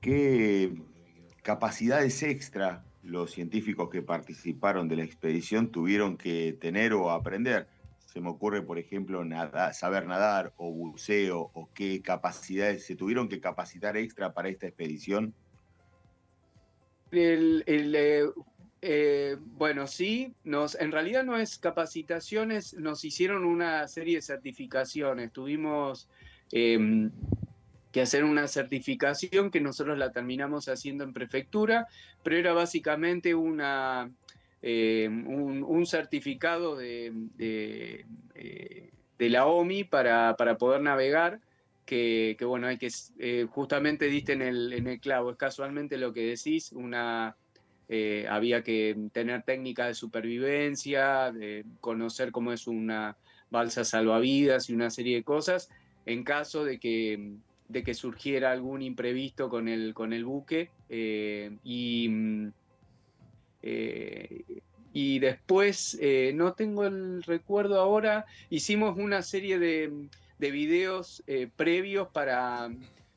qué capacidades extra los científicos que participaron de la expedición tuvieron que tener o aprender. Se me ocurre, por ejemplo, saber nadar o buceo, o qué capacidades se tuvieron que capacitar extra para esta expedición. Bueno, sí, en realidad no es capacitaciones, nos hicieron una serie de certificaciones. Tuvimos que hacer una certificación que nosotros la terminamos haciendo en prefectura, pero era básicamente un certificado de la OMI para poder navegar. Que bueno, justamente diste en el clavo, es casualmente lo que decís. Había que tener técnica de supervivencia, de conocer cómo es una balsa salvavidas y una serie de cosas, en caso de que surgiera algún imprevisto con el buque. Y después, no tengo el recuerdo ahora, hicimos una serie de videos previos para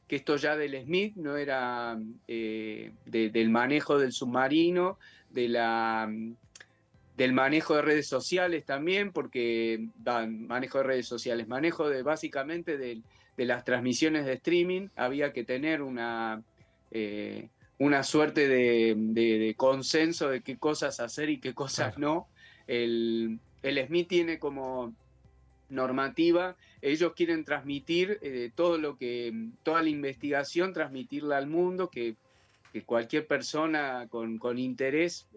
que esto ya del Smith no era del manejo del submarino, del manejo de redes sociales también, porque manejo de redes sociales, básicamente de las transmisiones de streaming. Había que tener una suerte de consenso de qué cosas hacer y qué cosas no. El Smith tiene como normativa, ellos quieren transmitir toda la investigación, transmitirla al mundo, que cualquier persona con interés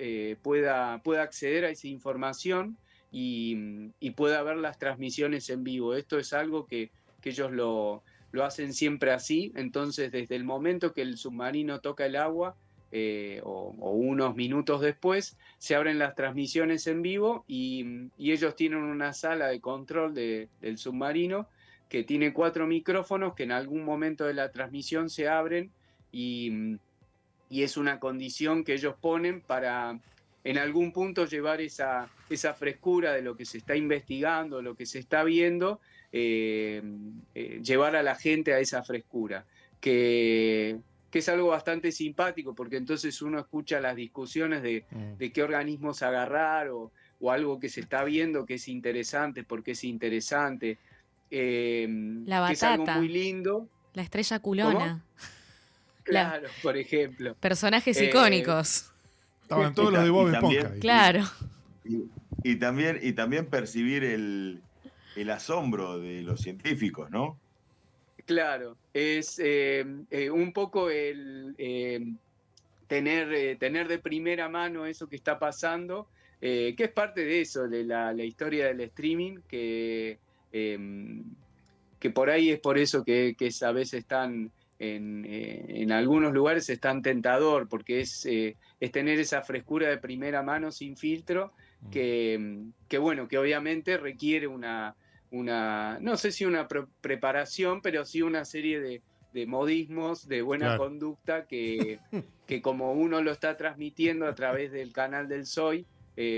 pueda acceder a esa información y pueda ver las transmisiones en vivo. Esto es algo que ellos lo lo hacen siempre así, entonces desde el momento que el submarino toca el agua, o unos minutos después, se abren las transmisiones en vivo y ellos tienen una sala de control del submarino que tiene 4 micrófonos que en algún momento de la transmisión se abren y es una condición que ellos ponen para en algún punto llevar esa frescura de lo que se está investigando, lo que se está viendo, llevar a la gente a esa frescura, que es algo bastante simpático, porque entonces uno escucha las discusiones de qué organismos agarrar o algo que se está viendo que es interesante, porque es interesante, La batata, que es algo muy lindo. la estrella culona. ¿Cómo? Claro, por ejemplo. Personajes icónicos. Estaban todos los de Bob Esponja. Claro. Y también percibir el asombro de los científicos, ¿no? Claro, es un poco el tener de primera mano eso que está pasando, que es parte de eso, de la historia del streaming, que por ahí es por eso que a veces están en algunos lugares es tan tentador, porque es tener esa frescura de primera mano sin filtro, que bueno, que obviamente requiere una no sé si una preparación, pero sí una serie de modismos, de buena conducta, que como uno lo está transmitiendo a través del canal del SOI,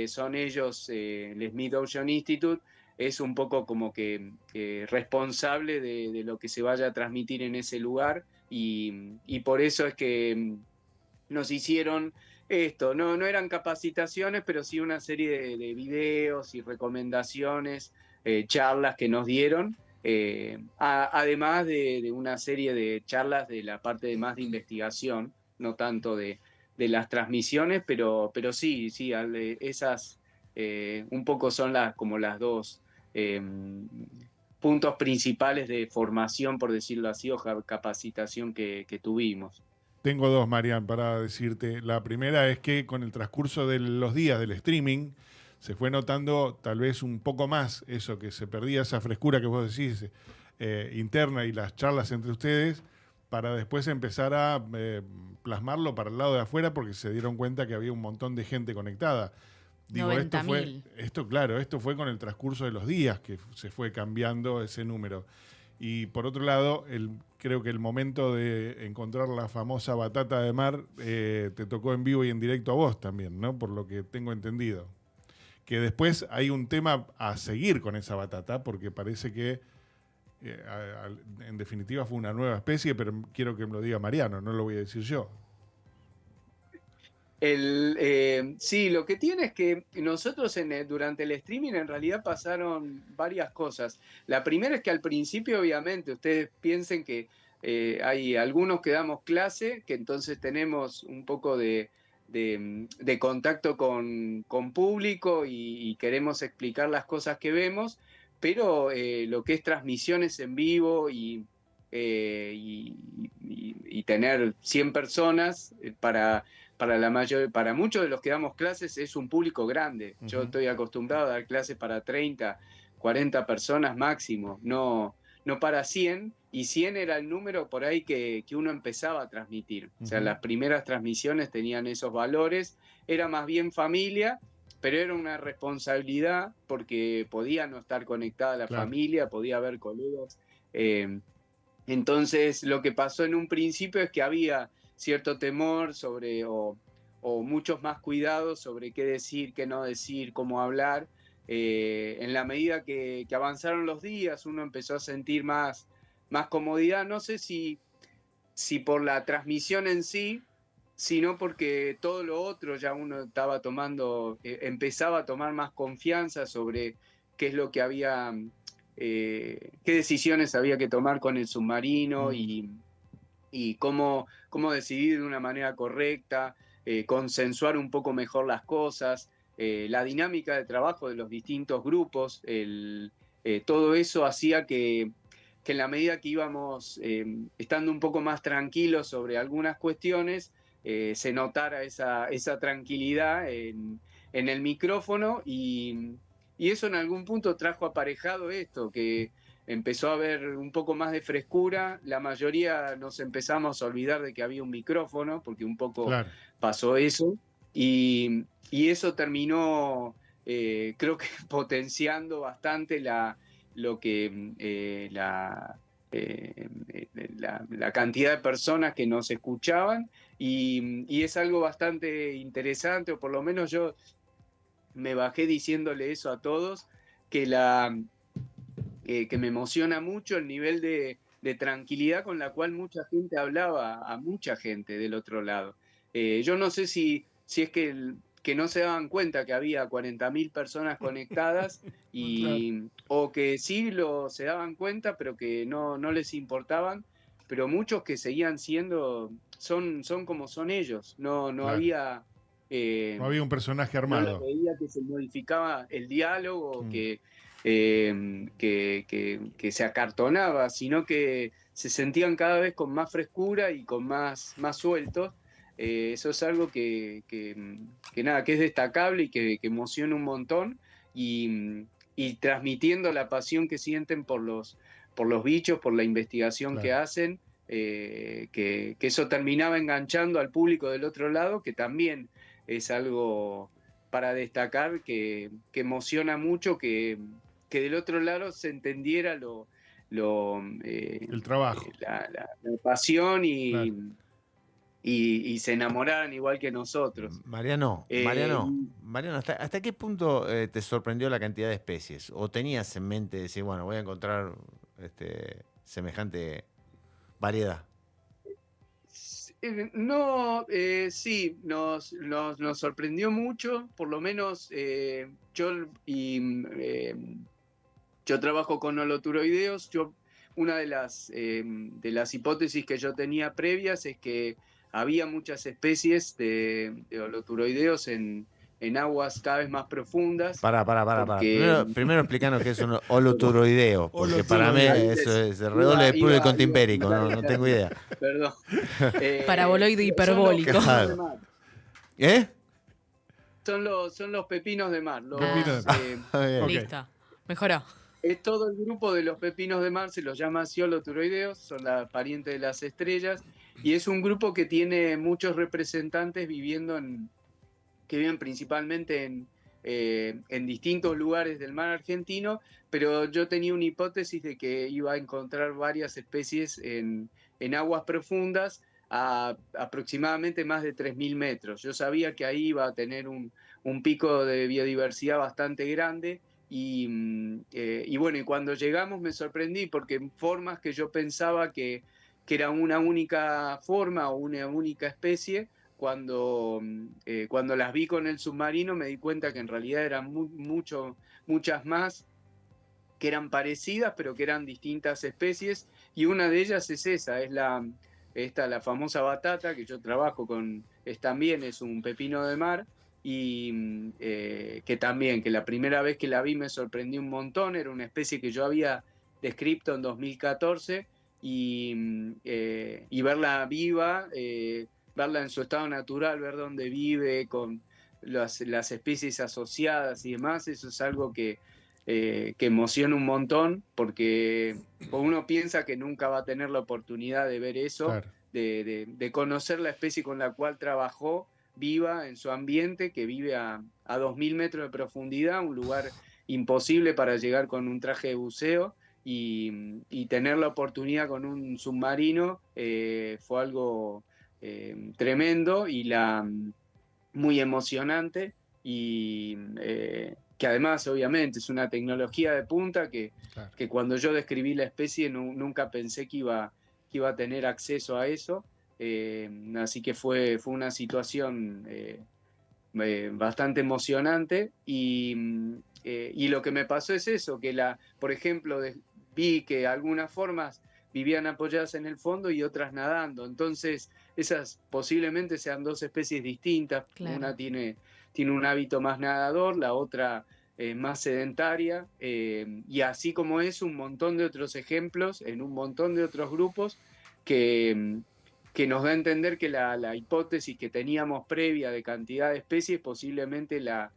son ellos, el Smith Ocean Institute, es un poco como que responsable de lo que se vaya a transmitir en ese lugar, y por eso es que nos hicieron esto, no eran capacitaciones, pero sí una serie de videos y recomendaciones, charlas que nos dieron, además de una serie de charlas de la parte de más de investigación, no tanto de las transmisiones, pero sí, esas un poco son como las dos puntos principales de formación, por decirlo así, o capacitación que tuvimos. Tengo dos, Marian, para decirte. La primera es que con el transcurso de los días del streaming se fue notando tal vez un poco más eso, que se perdía esa frescura que vos decís, interna, y las charlas entre ustedes, para después empezar a plasmarlo para el lado de afuera, porque se dieron cuenta que había un montón de gente conectada. Digo, 90.000. Esto fue con el transcurso de los días que se fue cambiando ese número. Y por otro lado, creo que el momento de encontrar la famosa batata de mar te tocó en vivo y en directo a vos también, ¿no? Por lo que tengo entendido. Que después hay un tema a seguir con esa batata, porque parece que en definitiva fue una nueva especie, pero quiero que me lo diga Mariano, no lo voy a decir yo. Sí, lo que tiene es que nosotros durante el streaming en realidad pasaron varias cosas. La primera es que al principio, obviamente, ustedes piensen que hay algunos que damos clase, que entonces tenemos un poco de contacto con público y queremos explicar las cosas que vemos, pero lo que es transmisiones en vivo y tener 100 personas para muchos de los que damos clases es un público grande. Uh-huh. Yo estoy acostumbrado a dar clases para 30, 40 personas máximo, no para 100, y 100 era el número por ahí que uno empezaba a transmitir. Uh-huh. O sea, las primeras transmisiones tenían esos valores, era más bien familia, pero era una responsabilidad porque podía no estar conectada la familia, podía haber colegas. Entonces, lo que pasó en un principio es que había cierto temor sobre, o muchos más cuidados sobre qué decir, qué no decir, cómo hablar. En la medida que avanzaron los días, uno empezó a sentir más comodidad. No sé si por la transmisión en sí, sino porque todo lo otro ya uno estaba empezaba a tomar más confianza sobre qué es lo que había, qué decisiones había que tomar con el submarino y cómo decidir de una manera correcta, consensuar un poco mejor las cosas, la dinámica de trabajo de los distintos grupos, todo eso hacía que en la medida que íbamos estando un poco más tranquilos sobre algunas cuestiones, se notara esa tranquilidad en el micrófono, y eso en algún punto trajo aparejado esto, que empezó a haber un poco más de frescura, la mayoría nos empezamos a olvidar de que había un micrófono, porque un poco pasó eso, y eso terminó, creo que potenciando bastante la cantidad de personas que nos escuchaban, y es algo bastante interesante, o por lo menos yo me bajé diciéndole eso a todos, que me emociona mucho el nivel de tranquilidad con la cual mucha gente hablaba a mucha gente del otro lado. Yo no sé si es que no se daban cuenta que había 40.000 personas conectadas o que sí se daban cuenta, pero que no les importaban, pero muchos que seguían siendo, son como son ellos. No había... no había un personaje armado. No veía que se modificaba el diálogo, que se acartonaba, sino que se sentían cada vez con más frescura y con más sueltos. Eso es algo que es destacable y que emociona un montón, y transmitiendo la pasión que sienten por los bichos, por la investigación que hacen, que eso terminaba enganchando al público del otro lado, que también es algo para destacar, que emociona mucho que del otro lado se entendiera el trabajo, la pasión y se enamoraran igual que nosotros. Mariano, ¿hasta qué punto te sorprendió la cantidad de especies? ¿O tenías en mente decir, bueno, voy a encontrar semejante variedad? No, sí, nos sorprendió mucho, por lo menos yo trabajo con holoturoideos. Una de las hipótesis que yo tenía previas es que había muchas especies de holoturoideos en aguas cada vez más profundas. Para. Primero explícanos qué es un holoturoideo, porque para mí eso es el redoble del público contimpérico, no tengo idea. Perdón. Paraboloide hiperbólico. Son los pepinos de mar. Listo, mejoró. Todo el grupo de los pepinos de mar se los llama así holoturoideos, son la pariente de las estrellas, y es un grupo que tiene muchos representantes que viven principalmente en distintos lugares del mar argentino, pero yo tenía una hipótesis de que iba a encontrar varias especies en aguas profundas a aproximadamente más de 3.000 metros. Yo sabía que ahí iba a tener un pico de biodiversidad bastante grande, y bueno, y cuando llegamos me sorprendí, porque formas que yo pensaba que era una única forma o una única especie, cuando las vi con el submarino me di cuenta que en realidad eran muchas más, que eran parecidas pero que eran distintas especies, y una de ellas es esa, es la famosa batata, que yo trabajo con, también es un pepino de mar, y que también, que la primera vez que la vi me sorprendió un montón. Era una especie que yo había descrito en 2014, y verla viva, verla en su estado natural, ver dónde vive, con las especies asociadas y demás, eso es algo que emociona un montón, porque uno piensa que nunca va a tener la oportunidad de ver eso, de conocer la especie con la cual trabajó viva en su ambiente, que vive a 2.000 metros de profundidad, un lugar imposible para llegar con un traje de buceo, y tener la oportunidad con un submarino fue algo tremendo y muy emocionante, y que además obviamente es una tecnología de punta que cuando yo describí la especie nunca pensé que iba a tener acceso a eso. Así que fue una situación bastante emocionante, y lo que me pasó es eso, que por ejemplo, vi que algunas formas vivían apoyadas en el fondo y otras nadando, entonces esas posiblemente sean dos especies distintas. Una tiene un hábito más nadador, la otra más sedentaria, y así como es un montón de otros ejemplos en un montón de otros grupos que nos da a entender que la hipótesis que teníamos previa de cantidad de especies posiblemente la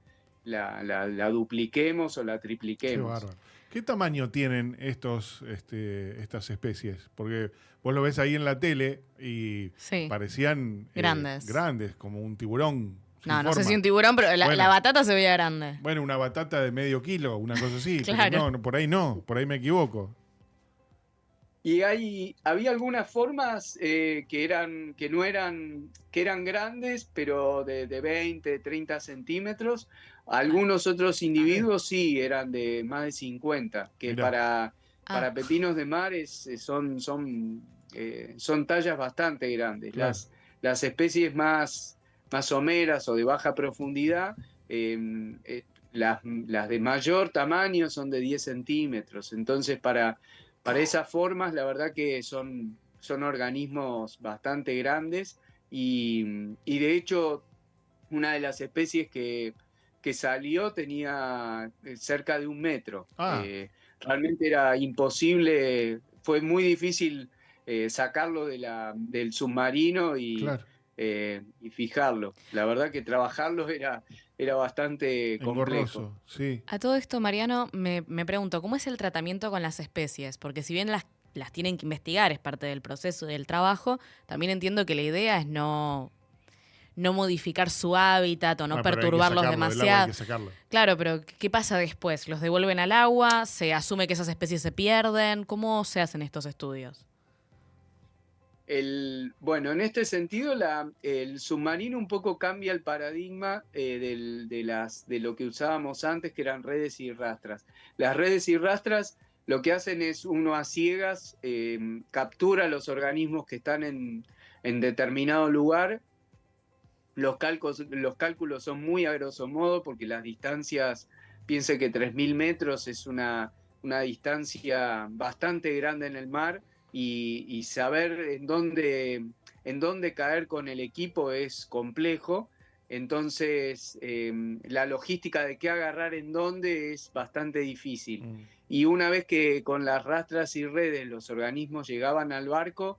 la dupliquemos o la tripliquemos. Qué bárbaro. ¿Qué tamaño tienen estas especies? Porque vos lo ves ahí en la tele y Sí. parecían Grandes, como un tiburón. No sé si un tiburón, pero Bueno. la batata se veía grande. Bueno, una batata de medio kilo, una cosa así. Claro. Pero no, por ahí me equivoco. Y había algunas formas que eran grandes, pero de 20, 30 centímetros. Algunos otros individuos sí eran de más de 50, que Mirá. para pepinos de mar son tallas bastante grandes. Claro. Las especies más someras o de baja profundidad, las de mayor tamaño son de 10 centímetros. Entonces, para esas formas, la verdad que son organismos bastante grandes y de hecho una de las especies que salió tenía cerca de 1 metro. Realmente era imposible, fue muy difícil sacarlo del submarino y fijarlo. La verdad que trabajarlo era bastante complejo. Engorroso, sí. A todo esto, Mariano, me pregunto, ¿cómo es el tratamiento con las especies? Porque si bien las tienen que investigar, es parte del proceso del trabajo, también entiendo que la idea es no modificar su hábitat o no perturbarlos demasiado. Claro, pero ¿qué pasa después? ¿Los devuelven al agua? ¿Se asume que esas especies se pierden? ¿Cómo se hacen estos estudios? Bueno, en este sentido, el submarino un poco cambia el paradigma de lo que usábamos antes, que eran redes y rastras. Las redes y rastras lo que hacen es uno a ciegas captura los organismos que están en determinado lugar. Los cálculos son muy a grosso modo porque las distancias, piense que 3.000 metros es una distancia bastante grande en el mar y saber en dónde caer con el equipo es complejo. Entonces, la logística de qué agarrar en dónde es bastante difícil. Y una vez que con las rastras y redes los organismos llegaban al barco,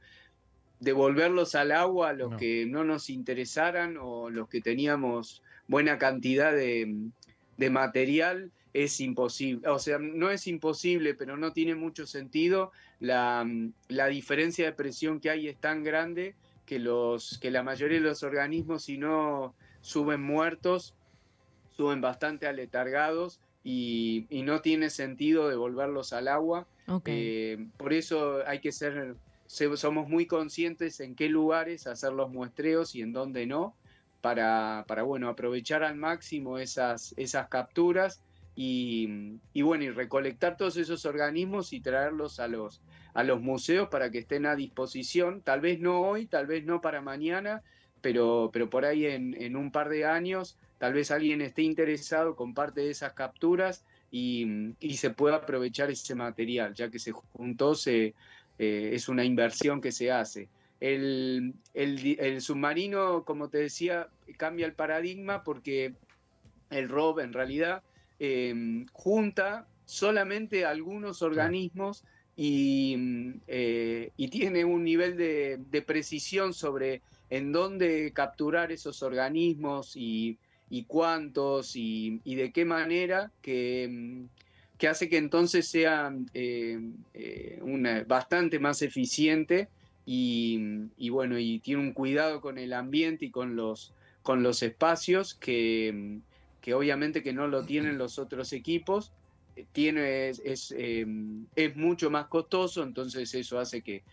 devolverlos al agua, los que no nos interesaran o los que teníamos buena cantidad de material, es imposible. O sea, no es imposible, pero no tiene mucho sentido. La diferencia de presión que hay es tan grande que la mayoría de los organismos, si no suben muertos, suben bastante aletargados y no tiene sentido devolverlos al agua. Okay. Por eso hay que somos muy conscientes en qué lugares hacer los muestreos y en dónde no, para bueno, aprovechar al máximo esas capturas y recolectar todos esos organismos y traerlos a los museos para que estén a disposición, tal vez no hoy, tal vez no para mañana, pero por ahí en un par de años, tal vez alguien esté interesado con parte de esas capturas y se pueda aprovechar ese material, ya que se juntó, es una inversión que se hace. El submarino, como te decía, cambia el paradigma porque el ROV en realidad junta solamente algunos organismos y tiene un nivel de precisión sobre en dónde capturar esos organismos y cuántos y de qué manera que hace que entonces sea bastante más eficiente y bueno, y tiene un cuidado con el ambiente y con los espacios que obviamente que no lo tienen los otros equipos. Es mucho más costoso, entonces eso hace que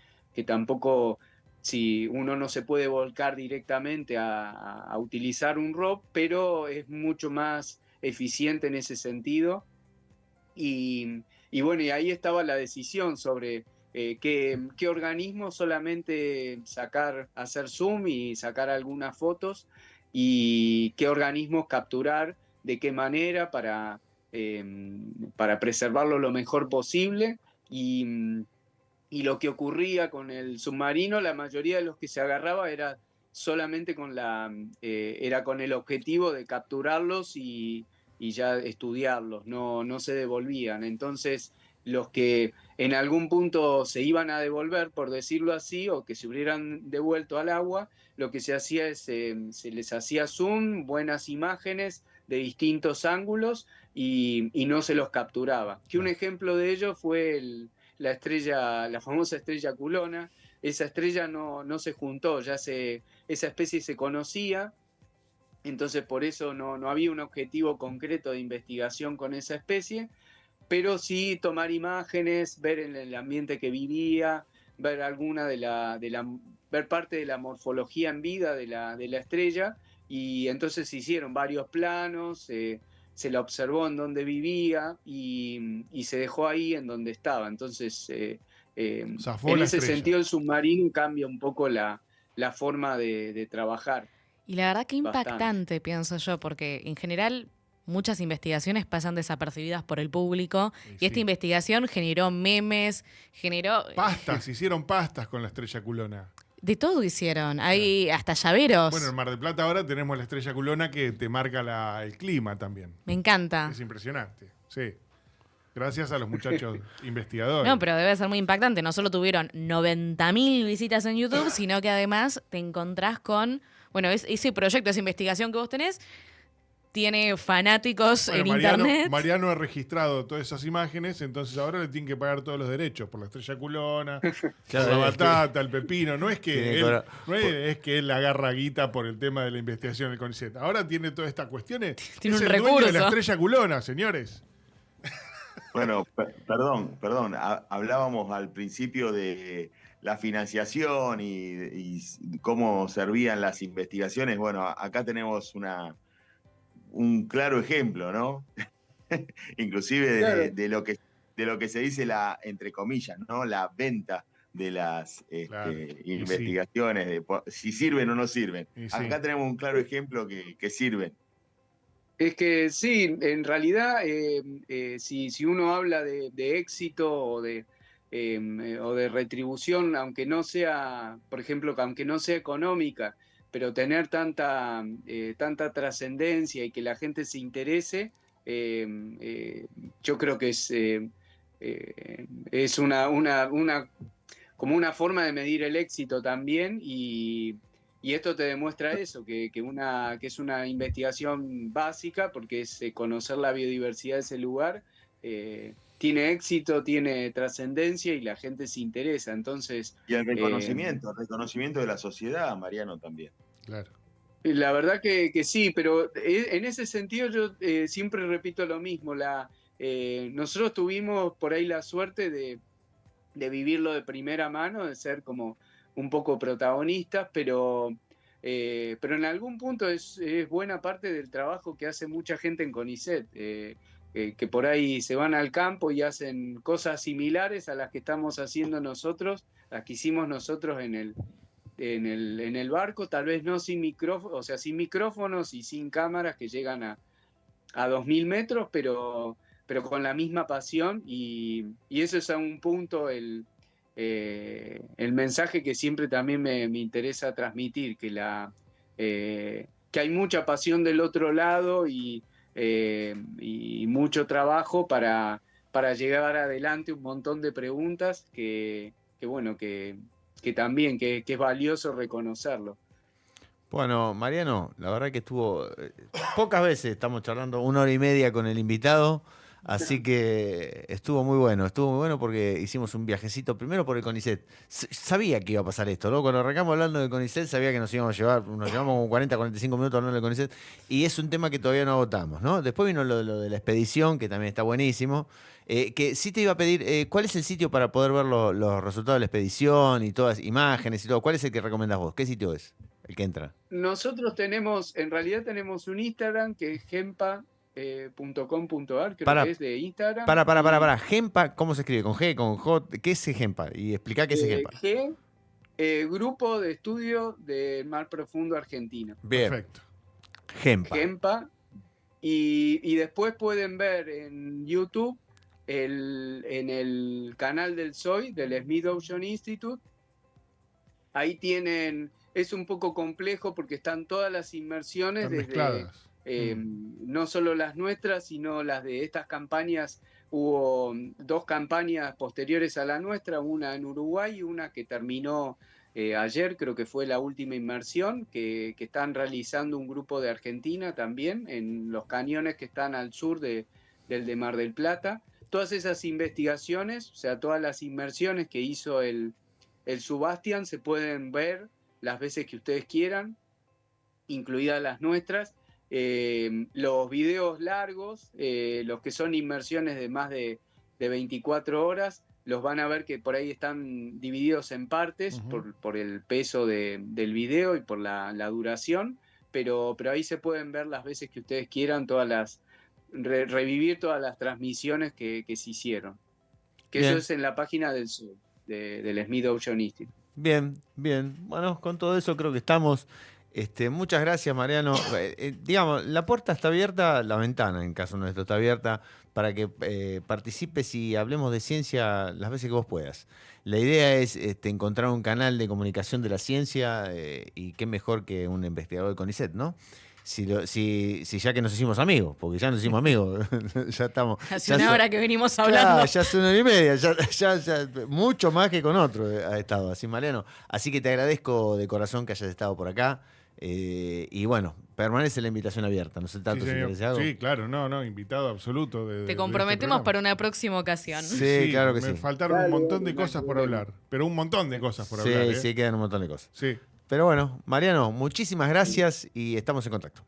tampoco, si uno no se puede volcar directamente a utilizar un ROV, pero es mucho más eficiente en ese sentido. Y bueno, y ahí estaba la decisión sobre qué organismos solamente hacer zoom y sacar algunas fotos y qué organismos capturar, de qué manera para preservarlo lo mejor posible. Y lo que ocurría con el submarino, la mayoría de los que se agarraba era solamente era con el objetivo de capturarlos y ya estudiarlos, no se devolvían. Entonces, los que en algún punto se iban a devolver, por decirlo así, o que se hubieran devuelto al agua, lo que se hacía es, se les hacía zoom, buenas imágenes, de distintos ángulos y no se los capturaba. Que un ejemplo de ello fue la famosa estrella Culona. Esa estrella no se juntó, esa especie se conocía, entonces por eso no había un objetivo concreto de investigación con esa especie, pero sí tomar imágenes, ver en el ambiente que vivía, ver ver parte de la morfología en vida de la estrella, y entonces se hicieron varios planos, se la observó en donde vivía y se dejó ahí en donde estaba. Entonces, en ese sentido, el submarino cambia un poco la forma de trabajar. Y la verdad que impactante, bastante. Pienso yo, porque en general muchas investigaciones pasan desapercibidas por el público y esta investigación generó memes, hicieron pastas con la estrella Culona. De todo hicieron, hay hasta llaveros. Bueno, en Mar del Plata ahora tenemos la estrella Culona que te marca el clima también. Me encanta. Es impresionante, sí. Gracias a los muchachos investigadores. No, pero debe ser muy impactante. No solo tuvieron 90.000 visitas en YouTube, sino que además te encontrás con, bueno, ese proyecto, esa investigación que vos tenés, tiene fanáticos en internet. Mariano ha registrado todas esas imágenes, entonces ahora le tienen que pagar todos los derechos por la estrella Culona, por la batata, el pepino. No es que él agarra guita por el tema de la investigación del CONICET. Ahora tiene todas estas cuestiones. Tiene es un el recurso. dueño de la estrella Culona, señores. Bueno, perdón. Hablábamos al principio de la financiación y cómo servían las investigaciones. Bueno, acá tenemos un claro ejemplo, ¿no? Inclusive Claro. de lo que se dice entre comillas, ¿no? La venta de las investigaciones, si sirven o no sirven. Acá tenemos un claro ejemplo que sirven. Es que sí, en realidad, si uno habla de éxito o de retribución, aunque no sea, por ejemplo, aunque no sea económica, pero tener tanta trascendencia y que la gente se interese, yo creo que es como una forma de medir el éxito también, y esto te demuestra eso, que es una investigación básica, porque es conocer la biodiversidad de ese lugar, tiene éxito, tiene trascendencia y la gente se interesa. Entonces, y el reconocimiento de la sociedad, Mariano, también. Claro. La verdad que sí, pero en ese sentido yo siempre repito lo mismo. Nosotros tuvimos por ahí la suerte de vivirlo de primera mano, de ser como un poco protagonistas, pero en algún punto es buena parte del trabajo que hace mucha gente en CONICET, que por ahí se van al campo y hacen cosas similares a las que estamos haciendo nosotros, las que hicimos nosotros en el barco, tal vez no sin micrófonos, o sea, sin micrófonos y sin cámaras que llegan a 2.000 metros, pero con la misma pasión, y eso es a un punto el mensaje que siempre también me interesa transmitir, que hay mucha pasión del otro lado y mucho trabajo para llevar adelante un montón de preguntas que también que es valioso reconocerlo. Bueno, Mariano, la verdad que estuvo... pocas veces estamos charlando 1 hora y media con el invitado, así que estuvo muy bueno porque hicimos un viajecito primero por el CONICET. Sabía que iba a pasar esto, ¿no? Cuando arrancamos hablando del CONICET sabía que nos llevamos como 40, 45 minutos hablando del CONICET, y es un tema que todavía no agotamos, ¿no? Después vino lo de la expedición, que también está buenísimo. Que sí te iba a pedir, ¿cuál es el sitio para poder ver los resultados de la expedición y todas imágenes y todo? ¿Cuál es el que recomendás vos? ¿Qué sitio es el que entra? Nosotros en realidad tenemos un Instagram que es gempa.com.ar, creo que es de Instagram. Para. Gempa, ¿cómo se escribe? ¿Con G, con J? ¿Qué es Gempa? Y explica qué es Gempa. Grupo de Estudio del Mar Profundo Argentino. Bien. Perfecto. Gempa. Y después pueden ver en YouTube, en el canal del SOI, del Smith Ocean Institute. Ahí tienen... Es un poco complejo porque están todas las inmersiones desde no solo las nuestras, sino las de estas campañas. Hubo 2 campañas posteriores a la nuestra, una en Uruguay y una que terminó ayer creo que fue la última inmersión que están realizando un grupo de Argentina también en los cañones que están al sur del de Mar del Plata. Todas esas investigaciones, o sea, todas las inmersiones que hizo el Subastian se pueden ver las veces que ustedes quieran, incluidas las nuestras. Los videos largos, los que son inmersiones de más de 24 horas, los van a ver que por ahí están divididos en partes por el peso del video y por la duración, pero ahí se pueden ver las veces que ustedes quieran, revivir todas las transmisiones que se hicieron. Que Bien. eso es en la página del Smith Ocean Institute. Bien, bien. Bueno, con todo eso creo que estamos. Muchas gracias, Mariano. Digamos, la puerta está abierta, la ventana, en caso nuestro, está abierta para que participes y hablemos de ciencia las veces que vos puedas. La idea es encontrar un canal de comunicación de la ciencia y qué mejor que un investigador del CONICET, ¿no? Si ya que nos hicimos amigos, porque ya nos hicimos amigos, ya estamos. Hace ya una hora que venimos hablando. Ya hace 1 hora y media, ya, mucho más que con otro ha estado así, Mariano. Así que te agradezco de corazón que hayas estado por acá. Y bueno, permanece la invitación abierta. No sé tanto Sí, si señor. querés algo. Sí, claro, invitado absoluto. Te comprometemos para una próxima ocasión. Sí, claro que me sí. faltaron un montón de cosas por hablar, pero un montón de cosas por hablar. Sí, quedan un montón de cosas. Sí. Pero bueno, Mariano, muchísimas gracias y estamos en contacto.